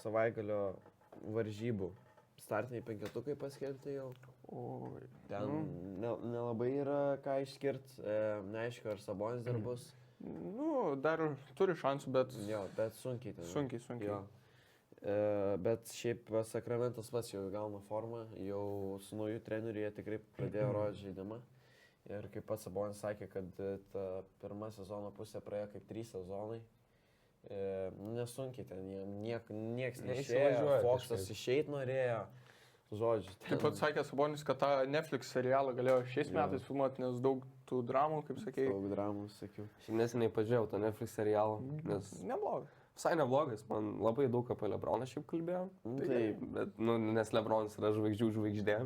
savaitgalio varžybų. Startiniai penketukai paskelbti jau. Ten nelabai yra ką išskirti. Neaišku, ar Sabonis dar bus. Dar turi šansų, bet... Jo, bet sunkiai ten. Sunkiai. Bet šiaip Sakramentas pats jau gauna formą, jau su nauju treneriu jie tikrai pradėjo rodyti žaidimą. Ir kaip pats Sabonis sakė, kad ta pirma sezono pusė praėjo kaip 3 sezonai. Nesunkiai ten, nieks neišėjo, Foxas išeit norėjo, žodžiu. Taip pat sakė Sabonis, kad tą Netflix serialą galėjo šiais metais filmuoti, nes daug tų dramų, kaip sakėjai. Daug dramų, sakiau. Šiaip neseniai pažiūrėjau tą Netflix serialą, nes... Neblogai. Visai neblogas, man labai daug apie Lebroną šiaip kalbėjau. Taip, bet, nes Lebronas yra žvaigždžių žvaigždė.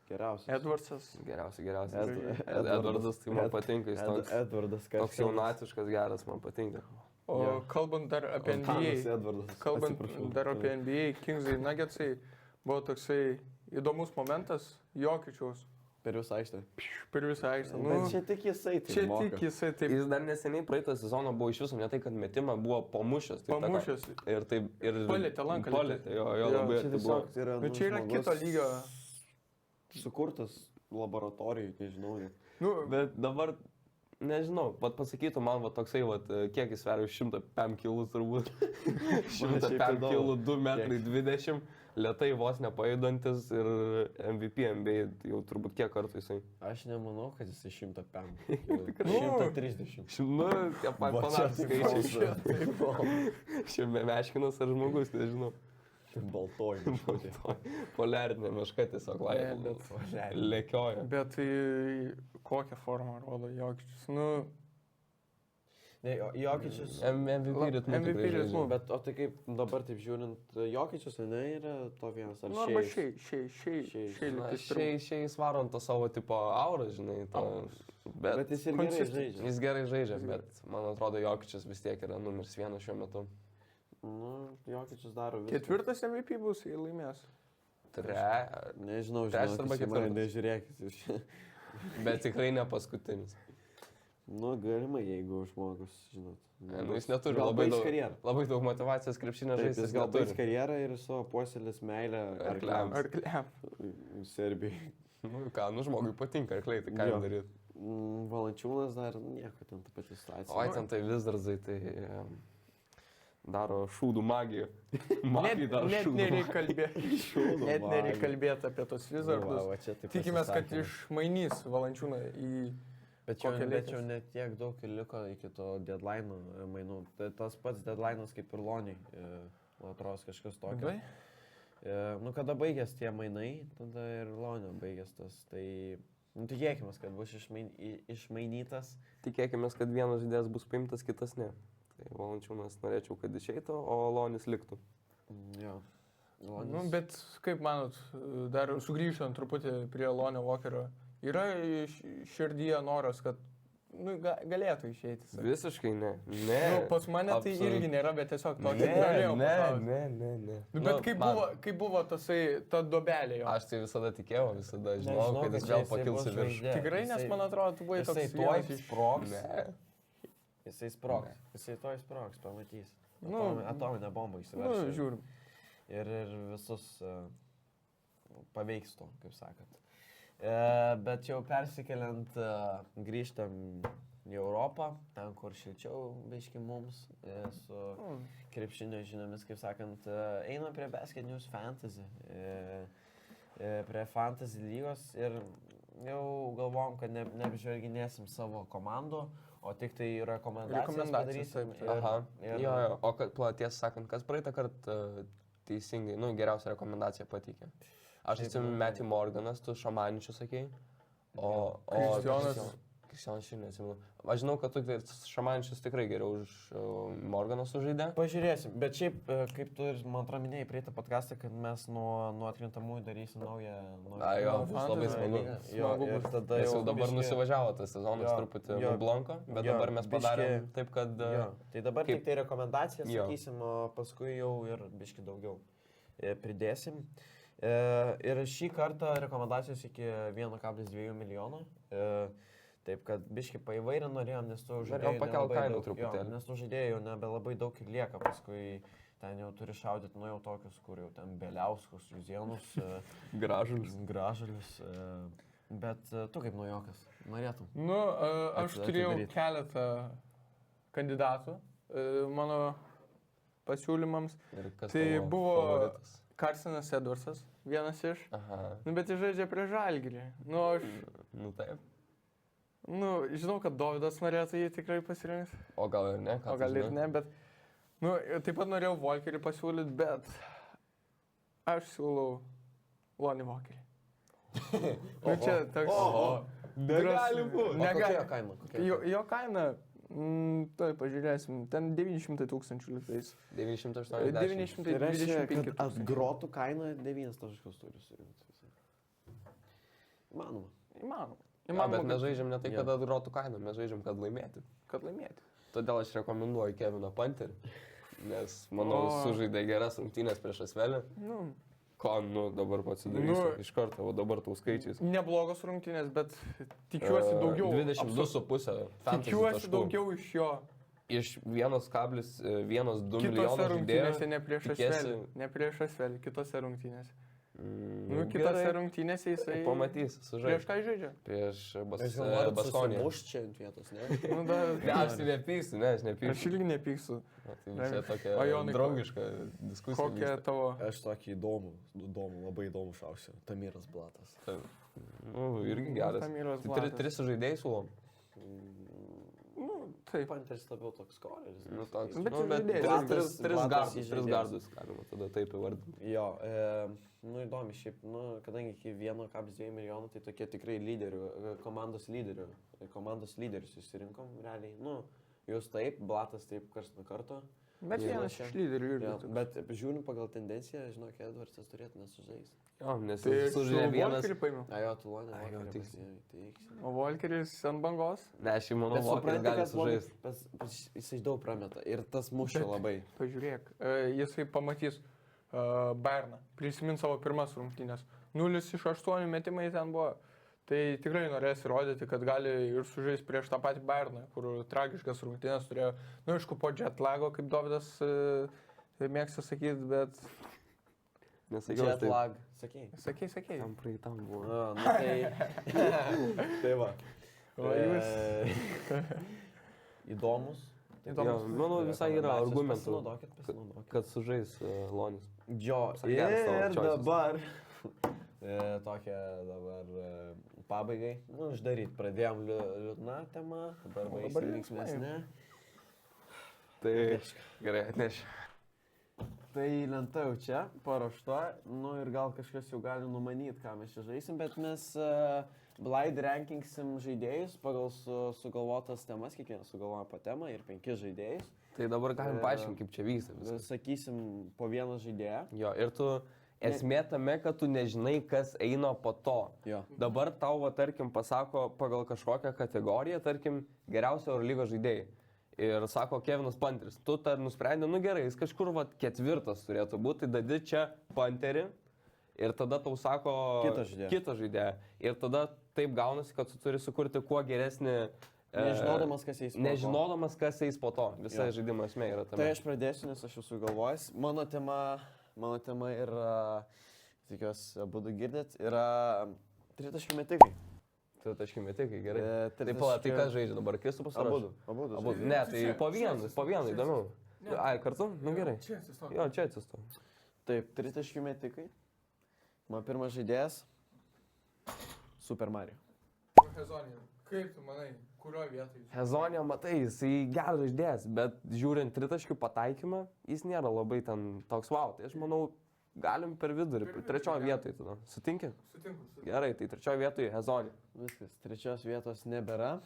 Geriausias. Edvardsas. Geriausias. Edvardas, tai man patinka, jis toks jaunatiškas geras, man patinka. O kalbant dar apie NBA, Kingsai Nuggetsai, buvo toksai įdomus momentas, Jokičiaus. Per visą aikštę. Per visą aikštę. Bet čia tik jisai taip. Jis dar neseniai praeitą sezoną buvo iš viso, ne tai, kad metimą buvo pamušęs. Pamušęs. Ir palėtė lanką. Palėtė, jo labai atibuvo. Bet čia yra kito lygio. Sukurtas laboratorijai, nežinau. Bet dabar, nežinau, pasakytų man toksai, kiek jis sveria 105 kilų turbūt. 105 kilų, 2,20 m. lietai vos nepajudantis ir MVP NBA jau turbūt kiek kartų jisai. Aš nemanau, kad jisai 100 pem. Tikrai? 130. Nu, tie panašus skaičiai. Šiame meškinas ar žmogus, nežinau. Baltoji kažkokia. Poliarinė meška tiesiog lėkioja. Bet tai kokią formą rodo Jokičius? Nu, Ne, Jokičius. MVP ritmu. MVP ritmu. Bet o tai kaip dabar taip žiūrint, Jokičius, ne, yra to vienas ar nu arba šiai. Šiai svaro ant to savo tipo aurą, žinai. Bet jis ir gerai žaidžia. Jis gerai žaidžia, bet man atrodo, Jokičius vis tiek yra numeris 1 šiuo metu. Nu, Jokičius daro viską. 4 MVP bus, jei laimės. Nežinau, trečias arba ketvirtas. Nežiūrėkit. Bet tikrai ne paskutinis. Nu, galima, jeigu žmogus, žinot. Nu, jis neturi labai daug motivacijos krepšinio žaisti. Jis gal baigs karjerą ir savo puoselės meilę arkliams. Serbijai. Nu, ką, žmogui patinka arkliai, tai ką jam daryti? Valančiūnas dar nieko, ten ta pati situacija. Oi, ten tai Wizardsai, tai daro šūdų magiją. Net nereikia kalbėti apie tos Wizardus. Tikimės, kad išmainys Valančiūną į... Bet jau net tiek daug liko iki to deadline mainų. Tai tas pats deadline'as kaip ir Loniai. Atrodo kažkas tokio. Nu, kada baigės tie mainai, tada ir Lonio baigės tas. Tai tikėkime, kad bus išmainytas. Tikėkime, kad vienas žaidėjas bus paimtas, kitas ne. Tai Valančiūnas norėčiau, kad išeitų, o Lonis liktų. Jo. Nu, bet kaip manot, dar sugrįžtant truputį prie Lonio Walkerio. Yra širdyje noras, kad galėtų išeiti. Visiškai ne. Nu, pas mane tai irgi nėra, bet tiesiog tokį norėjau. Ne. Bet kaip buvo ta dobelė jo? Aš tai visada tikėjau, visada žinojau, kad jis vėl pakils į viršų. Tikrai, nes man atrodo, tu buvai toks vienas iš sprogs. Jisai sprogs. Jisai to įsprogs, pamatys. Atominę bombą įsiverš. Nu, žiūrim. Ir visus paveiks to, kaip sakant. Bet jau persikeliant, grįžtam į Europą, ten kur šilčiau biški mums, su krepšinio žiniomis, kaip sakant, einam prie Basket News Fantasy, prie Fantasy lygos ir jau galvom, kad neapžvelginėsim savo komandų, o tik tai rekomendacijas padarysim. Jo, o tiesą sakant, kas praeitą kartą teisingai, geriausią rekomendaciją pateikė? Aš atsimenu Matthew Morganas, tu Šamaničius sakei, o Kristijonas šiandien neatsimenu. Aš žinau, kad tu Šamaničius tikrai geriau už Morganą sužaidė. Pažiūrėsim, bet šiaip, kaip tu ir man atrodo minėjai praeitą podcastą, kad mes nuo atkrintamųjų darysim naują... Jo, bus labai smagu. Ir tada jau dabar nusivažiavo tas sezonas truputį nublanko, bet dabar mes padarėm taip, kad... Tai dabar tik tai rekomendacijas sakysim, o paskui jau ir biški daugiau pridėsim. Ir šį kartą rekomendacijos iki 1,2 milijono. Taip, kad biški paįvairinti norėjom, nes tų žaidėjų pakel kainą truputėlį. Nes tų žaidėjų nebelabai daug ir lieka, paskui ten jau turi šaudyti, jau tokius, kur jau ten Beliauskus, Juzienus, Gražulius. Bet tu kaip naujokas, norėtum? Nu, aš turėjau keletą kandidatų mano pasiūlymams. Tai buvo Carsonas Edwardsas, vienas iš. Nu, bet jis žaidžia prie Žalgirį. Nu, aš... Nu, taip. Nu, žinau, kad Dovydas norėtų jį tikrai pasirinkti. O gal ir ne, o gal ir ne, bet... Nu, taip pat norėjau Walkerį pasiūlyti, bet... Aš siūlau Lonnie Walkerį. Nu, čia toks... Negali būti. Kokia jo kaina? Jo kaina... Tai pažiūrėsim, ten 900 tūkstančių liktais. 980. Tai reiškia, kad atgrotų kaina 9 taškus turi surinkti. Įmanoma. Bet mes žaidžiam ne tai, kad atgrotų kaina, mes žaidžiam, kad laimėti. Todėl aš rekomenduoju Keviną Panterį, nes, manau, sužaidė geras rungtynės prieš Asvelį. Dabar pasidarysiu iš karto, o dabar tau skaičiais. Neblogos rungtynės, bet tikiuosi daugiau. 22,5. Tikiuosi daugiau iš jo. Iš 1,12 milijono žaidėjų. Kitose rungtynėse ne prieš Asvelį, kitose rungtynėse. Nu, kitose rungtynėse jisai... Pamatys, sužais. Prieš ką žaidžia? Prieš Baskonį. Baskonį. Už čia ant vietos, ne? Nu, da, Ne, aš nepyksiu, ne, aš nepyksiu. aš irgi nepyksiu. Tai čia tokia O Jonai, draugiška diskusija. Kokia vyksta. tavo... Aš tokį labai įdomų šausiu. Tamiras Blatas. Nu, irgi geras. Tamiras Tai Blatas. tris žaidėjai siūlom. Nu, taip. Panteris labiau toks skoreris. Nu, toks. Bet Nu, ir bet žaidėjas. tris Blatas gardus galima tada taip įvardinti. Jo, nu įdomi šiaip, nu, kadangi iki 1,2 milijonų, tai tokie tikrai lyderių, komandos lyderius išsirinkom, realiai, nu, jūs taip, Blatas taip karts nuo karto. Bet Jo, vienas čia. iš lyderių irgi. Jo, bet žiūrim pagal tendenciją, žinok, Edvardsas turėtų nesužaisti. Jo, nes Tai sužaidė vienas. Volkerį paėmiau. A jo, tu Lonė, Ai, jo, Volkerį tiksliai. pasiėmei, O Volkeris ant bangos. Ne, aš jį manau, Bet Volkeris supranti, gali kad sužaisti. jisai daug prameta ir tas mušia Bet- labai. Pažiūrėk, jisai pamatys Bayerną. Prisimint savo pirmas rungtynės. 0 iš 8 metimai ten buvo. Tai tikrai norės įrodyti, kad gali ir sužaisti prieš tą patį Bayerną, kur tragiškas rungtynės turėjo. Nu, aišku, po jetlago, kaip Dovydas mėgsta sakyti, bet... Nesakiau, Jet taip. lag, sakei. Sakei. Tam praeitam buvo. Nu tai... tai va. O jūs... Įdomus. Jo, manau, visai yra argumentų, Pasinaudokit. kad sužais Lonis. Jo, Visai geras tavo ir choices. dabar... Tokia dabar pabaigai. Nu, uždaryt. Pradėjom liūdną temą, dabar dabar baigsim linksmai. linksmesnė. Tai gerai, atneši. Tai lenta jau čia, paruošta, nu ir gal kažkas jau gali numanyti, ką mes čia žaisim, bet mes blind rankingsim žaidėjus pagal sugalvotas temas, kiekvienas sugalvoja po temą ir 5 žaidėjus. Tai dabar galim paaiškinti, kaip čia vyksta viskas. Sakysim po vieną žaidėją. Jo, ir tu esmė tame, kad tu nežinai, kas eina po to. Jo. Dabar tau, va, tarkim, pasako pagal kažkokią kategoriją, tarkim, geriausio Eurolygos žaidėjai. Ir sako Kevinas Panteris, tu tą nusprendė, nu gerai, jis kažkur, va, 4 turėtų būti, tai dadi čia Panterį ir tada tau sako kitą žaidėją. Ir tada taip gaunasi, kad tu turi sukurti kuo geresnį... Nežinodamas, kas eis po to. Nežinodamas, kas eis po to. Visa Jo. žaidimo esmė yra tame. Tai aš pradėsiu, nes aš esu galvojęs. Mano tema yra, tikiuosi, abudu girdėt, yra tritaškių metikai. Tritaškių metikai, gerai. Tritaškių- Tai pala, tai kas žaidžia dabar? Kristupas ar aš? Abudu. Ne, tai po vieną, įdomiau. Ai, kartu? Nu gerai. Čia atsistok. Jo, čia atsistoju. Taip, tritaškių metikai. Man pirmas žaidėjas Super Mario. Hezonija, kaip tu manai, kurioje vietoje? Hezonija, matai, jisai geras žaidėjas, bet žiūrint tritaškių pataikymą, jis nėra labai ten toks wow. Tai aš manau, galim per vidurį, trečioje vietoje tada. Sutinki? Sutinku. Gerai, tai trečioje vietoje Hezonija. Viskas, trečios vietos nebėra.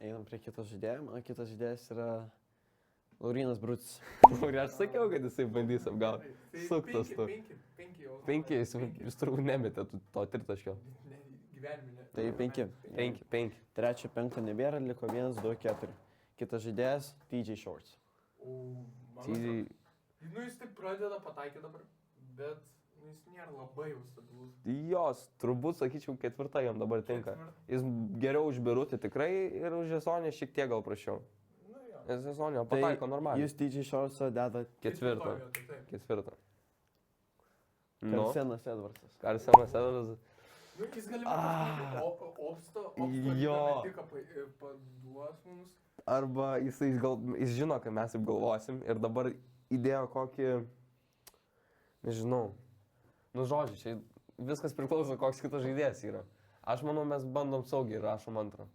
Einam prie kito žaidėjo. Mano kitas žaidėjas yra Laurynas Brucis. Ir aš sakiau, kad jisai bandys apgauti. Suktas tu. 5, jis turbūt nemetė to tritaškio. Gyvenime. Tai 5. 5. Trečio, penkto nebėra, liko 1, 2, 4. Kitas žaidėjas TJ Shorts. TJ... Nu jis taip pradeda pataikyti dabar, bet jis nėra labai jau stabilus. Jos, turbūt sakyčiau, 4 jam dabar tinka. Jis geriau už Birutį tikrai ir už Hezoniją šiek tiek gal prašiau. Nu jo. Nes Hezonija pataiko normaliai. Jūs TJ Shortsą dedat 4. Nu, Karsenas Edvardsas. Karsenas Edvardsas. Nu, jis gali pasakyti, Opsto Jo. tik paduos mums. Arba jis žino, kad mes taip galvosim ir dabar įdėjo kokį, nežinau, nu žodžiu, čia viskas priklauso, koks kitas žaidėjas yra. Aš manau, mes bandom saugiai ir rašom antrą.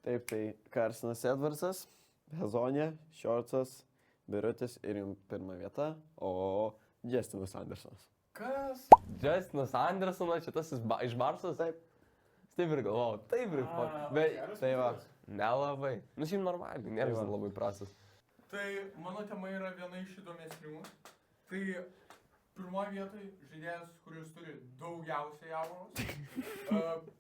Taip, tai Karsenas Edvardsas, Hezonija, Shortsas, Birutis ir jums pirma vieta, o Justinas Andersonas. Kas? Justinas Andersonas, čia tas iš Barsos? Taip. Taip ir galvojau, taip ir bet Tai va. nelabai. Nu šiaip normaliai, nėra Tai va. labai prastas. Tai mano tema yra viena iš įdomesnių. Tai pirmoje vietoje žaidėjas, kuris turi daugiausiai auros.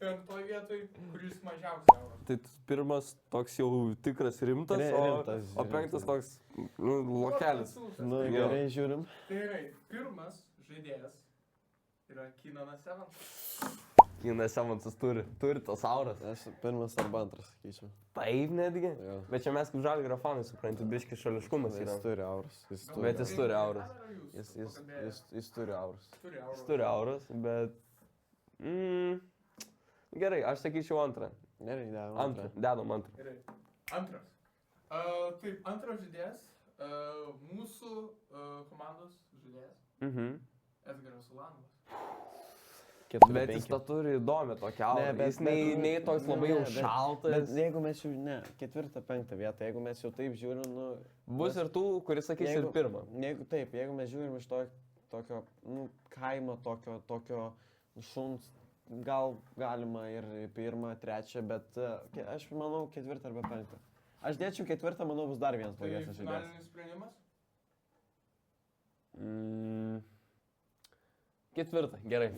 Penktoje vietoje, kuris mažiausiai auros. Tai pirmas toks jau tikras rimtas, Rimtas, o penktas toks, nu, lokelis. Nu, Jo. gerai, žiūrim. Tai gerai, pirmas žaidėjas yra Keenanas Evansas. Kynas Evansas turi tos auras. Aš pirmas arba antras, sakyčiau. Taip netgi. Jo. Bet čia mes kaip Žalgirio fanai suprantu, biški šališkumas yra. Jis turi auras. Bet jis turi auras. Jis turi auras. Jis turi auras, bet... Gerai, aš sakyčiau antrą. Gerai, dedam Antrą, dedam antrą. Gerai. Antras. Taip, antras žaidėjas, mūsų komandos žaidėjas, Edgaras Ulanovas. Bet jis tą turi įdomią tokią aurą. Jis nei toks labai jau šaltas. Bet jeigu mes jau, ketvirtą, penktą vietą, jeigu mes jau taip žiūrim, nu... Bus ir tų, kuris sakys ir pirmą. Jeigu mes žiūrim iš tokio, kaimo, tokio šuns, gal galima ir pirmą, trečią, bet aš manau ketvirtą arba penktą. Aš dėčiau ketvirtą, manau, bus dar vienas blogesnis žaidėjas. Tai finalinis sprendimas? Ketvirtą, gerai,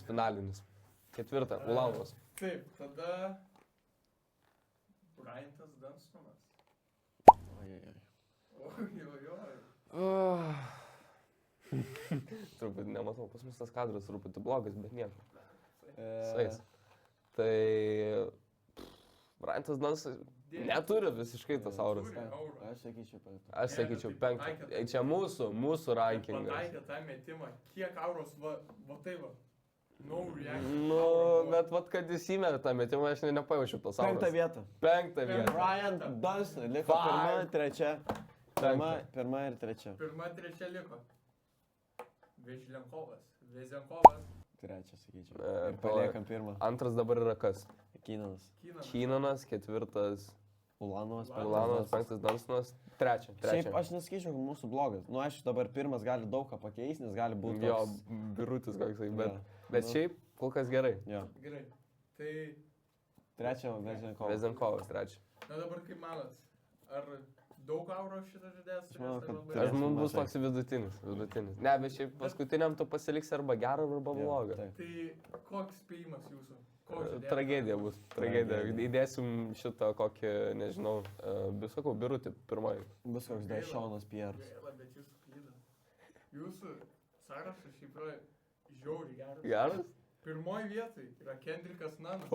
finalinis. Ketvirtą, Ulanovas. Taip, tada Bryantas Dunstonas. Truputį nematau, pas mus tas kadras truputį blogas, bet nieko. Sais. Tai Bryantas Dunstonas neturi visiškai tas auras. Aš sakyčiau penktą. Čia mūsų rankingas. Pataikė tą metimą, kiek auros, va tai va. No reaction. Nu, bet vat, kad jis įmė tą metimą, aš nepajaučiu tos auros. Penktą vietą. Penktą vietą. Bryan Dunstonas liko pirma, trečia. Pirma ir trečia. Pirma, trečia liko. Vezienkovas. Trečia, sakyčiau. Ir paliekam pirmą. Antras dabar yra kas? Kynanas. Ketvirtas. Ulanovas, penktas Dunstonas. Trečia. Šiaip aš nesakyčiau, kad mūsų blogas. Nu, aišku, dabar pirmas gali daug ką pakeisti, nes gali būti jo, birutis koksai, bet šiaip kol kas gerai. Jo. Gerai. Tai... Trečia, Vezienkovas. Vezienkovas, trečia. Na dabar kaip manot, ar daug auros šitas žaidėjas? Aš manau, kad Aš man bus toks vidutinis. Ne, bet šiaip paskutiniam tu pasiliksi arba gerą, arba blogą. Tai koks spėjimas jūsų? Tragedija bus. Įdėsim šitą kokį, nežinau, sakau, birutį pirmąjį. Bus koks Dešonas Pieras. Gaila, bet jūs suklydot. Jūsų sąrašas šiaip yra žiauriai geras. Geras? Pirmoji vietai yra Kendrickas Nanas.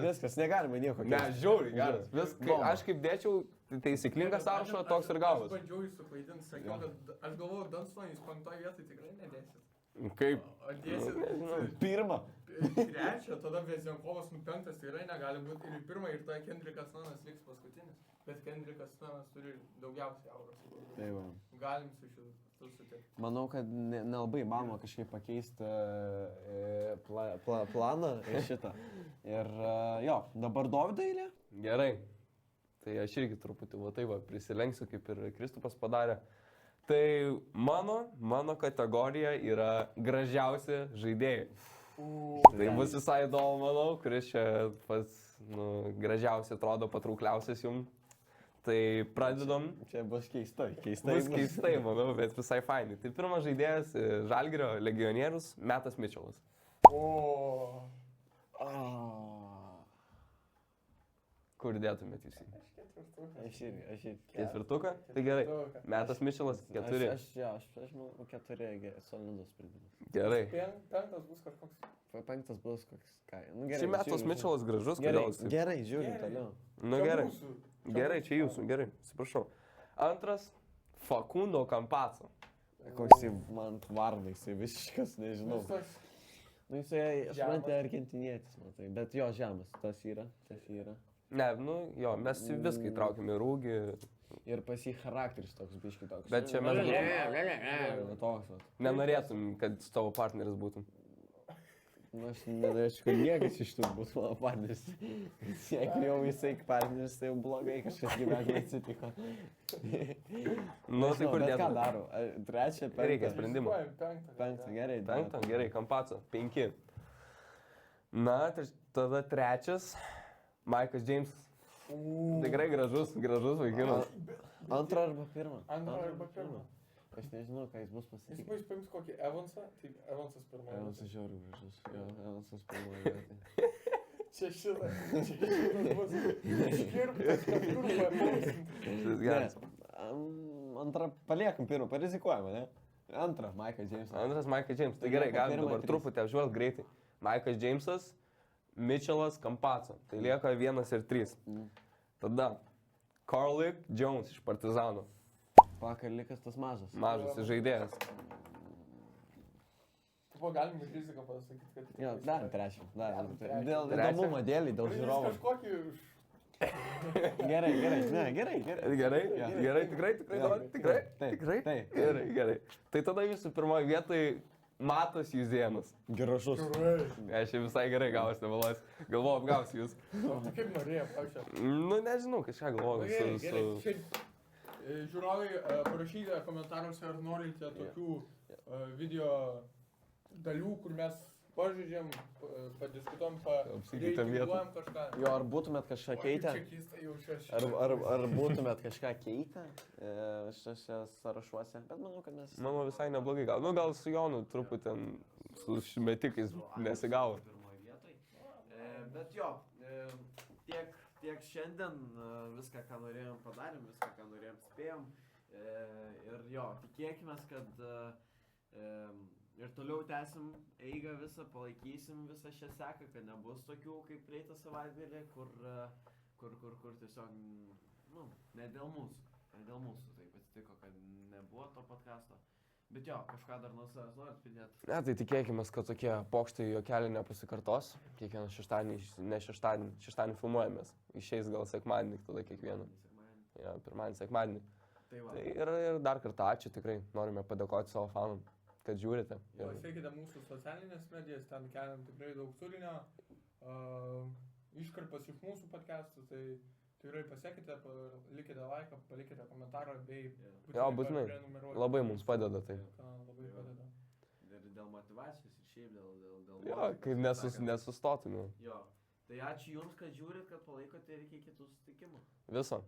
Viskas, negalima nieko keisti. Ne, žiauriai geras. Aš kaip dėčiau taisyklingas sąrašą, toks ir gavus. Aš bandžiau jūs suklaidinti, sakiau, kad aš galvoju, Dunstonas jūs penktoje vietoje tikrai nedėsit. Kaip? O dėsit pirmą. Trečia, tada Vezienkovas penktas tikrai negali būti ir pirmą, ir tada Kendrickas Nanas liks paskutinis. Bet Kendrickas Nanas turi daugiausiai auros. Galim su šitu sutikti. Manau, kad nelabai įmanoma kažkaip pakeisti planą ir šitą. Ir jo, dabar Dovydo eilė? Gerai. Tai aš irgi truputį prisilenksiu, kaip ir Kristupas padarė. Tai mano kategorija yra gražiausi žaidėjai. Tai bus visai įdomu, manau, kuris čia pats gražiausiai atrodo, patraukliausias jums. Tai pradedam. Čia bus keistai. Bus keistai, manau, bet visai fainai. Tai pirmas žaidėjas Žalgirio legionierius Metas Mitčelas. Kur dėtumėt jūs jį? Aš irgi. Ketvirtuką? Tai gerai. Metas Mitčelas, 4. Aš manau, 4 solidus sprendimas. Gerai. Penktas bus kažkoks. Penktas bus koks. Čia Metas Mitčelas gražus, Gerai, žiūrim toliau. Nu gerai. Gerai, čia jūsų, gerai. Atsiprašau. Antras, Facundo Campazzo. Koks man varna, jisai visiškas, nežinau. Nu jisai, aš mantai argentinietis, matai, bet jo žemas, tas yra. Ne, mes viską įtraukime į rūgį. Ir pas jį charakteris toks biški toks. Bet čia mes būtum. Nenorėtum, kad su tavo partneris būtum. Nu, aš nenorėčiau, kad niekas iš tų būtų mano partneris. Jeigu jau jisai partneris, tai jau blogai kažkas gyvenime atsitiko. Nu, tai kur dėtum? Ką daro? Trečia, penktą. Reikia sprendimo. Penktą, gerai. Penktą, gerai, Campazzo, 5. Na, tada trečias. Maikas Džeimsas. Tikrai gražus vaikinas. Antrą arba pirmą? Antrą arba pirmą. Aš nežinau, ką jis bus pasakyti. Jis paims kokį Evansą, tai Evansas pirmoje. Evansas žiauriai gražus. Jo, Evansas pirmoje vietoje. Čia šitas bus iškirptas, kažkur Geras. Antrą paliekam pirmą, parizikuojame, ne? Antrą, Maikas Džeimsas. Antras Maikas Džeimsas. Tai gerai, galim dabar truputį apžvelgti greitai. Maikas Džeimsas, Mitchellas, Kampaco. Tai lieka 1 ir 3. Tada Carlick Jones iš Partizanų. Pakarlikas tas mažas. Mažas žaidėjas. Buvo galima riziką pasakyti, kad... Jo, dar trečiam. Dėl Trečiam? įdomumo dėlį, dėl žiūrovų. Kažkokį... Gerai, Tikrai. Gerai. Tai tada jūsų pirmoji vietoje Matas Juzėnas. Gražus. Aš jau visai gerai gausiu, nevalas. Galvoju, apgausiu jūs. Tai kaip norėjau, prašau. Nu, nežinau, kažką galvoju. Žiūrovai, parašykite komentaruose, ar norite tokių video dalių, kur mes pažaidžiam, padiskutuom, reitinguojam kažką. Jo, ar būtumėt kažką keitę? Ar būtumėt kažką keitę šiuose sąrašuose? Bet manau, kad mes... Manau, visai neblogai gal. Nu, gal su Jonu truputį su šmetikais nesigavo. Bet jo, tiek šiandien viską, ką norėjom padarėm, viską, ką norėjom spėjom. Ir jo, tikėkime, kad ir toliau tęsim eigą visą, palaikysim visą šią seką, kad nebus tokių kaip praeitą savaitgalį, kur tiesiog, nu, ne dėl mūsų taip atsitiko, kad nebuvo to podcasto. Bet jo, kažką dar nuo savęs norit pridėti. Ne, tai tikėkime, kad tokie pokštai juokeliai nepasikartos. Kiekvieną šeštadienį filmuojamės. Išeis gal sekmadienį tada kiekvieną. Ja, pirmadienį, sekmadienį. Tai ir dar kartą ačiū, tikrai norime padėkoti savo fanam, kad žiūrite. Sekite mūsų socialinės medijas, ten keliam tikrai daug turinio, iškarpas iš mūsų podcastų, tai tikrai pasiekite, likite laiką, palikite komentarą bei būtinai. Labai mums padeda tai. Labai padeda. Ir dėl motyvacijos ir šiaip dėl... Jo, kaip nesustotume. Jo, tai ačiū Jums, kad žiūrit, kad palaikote ir iki kitų susitikimų. Viso.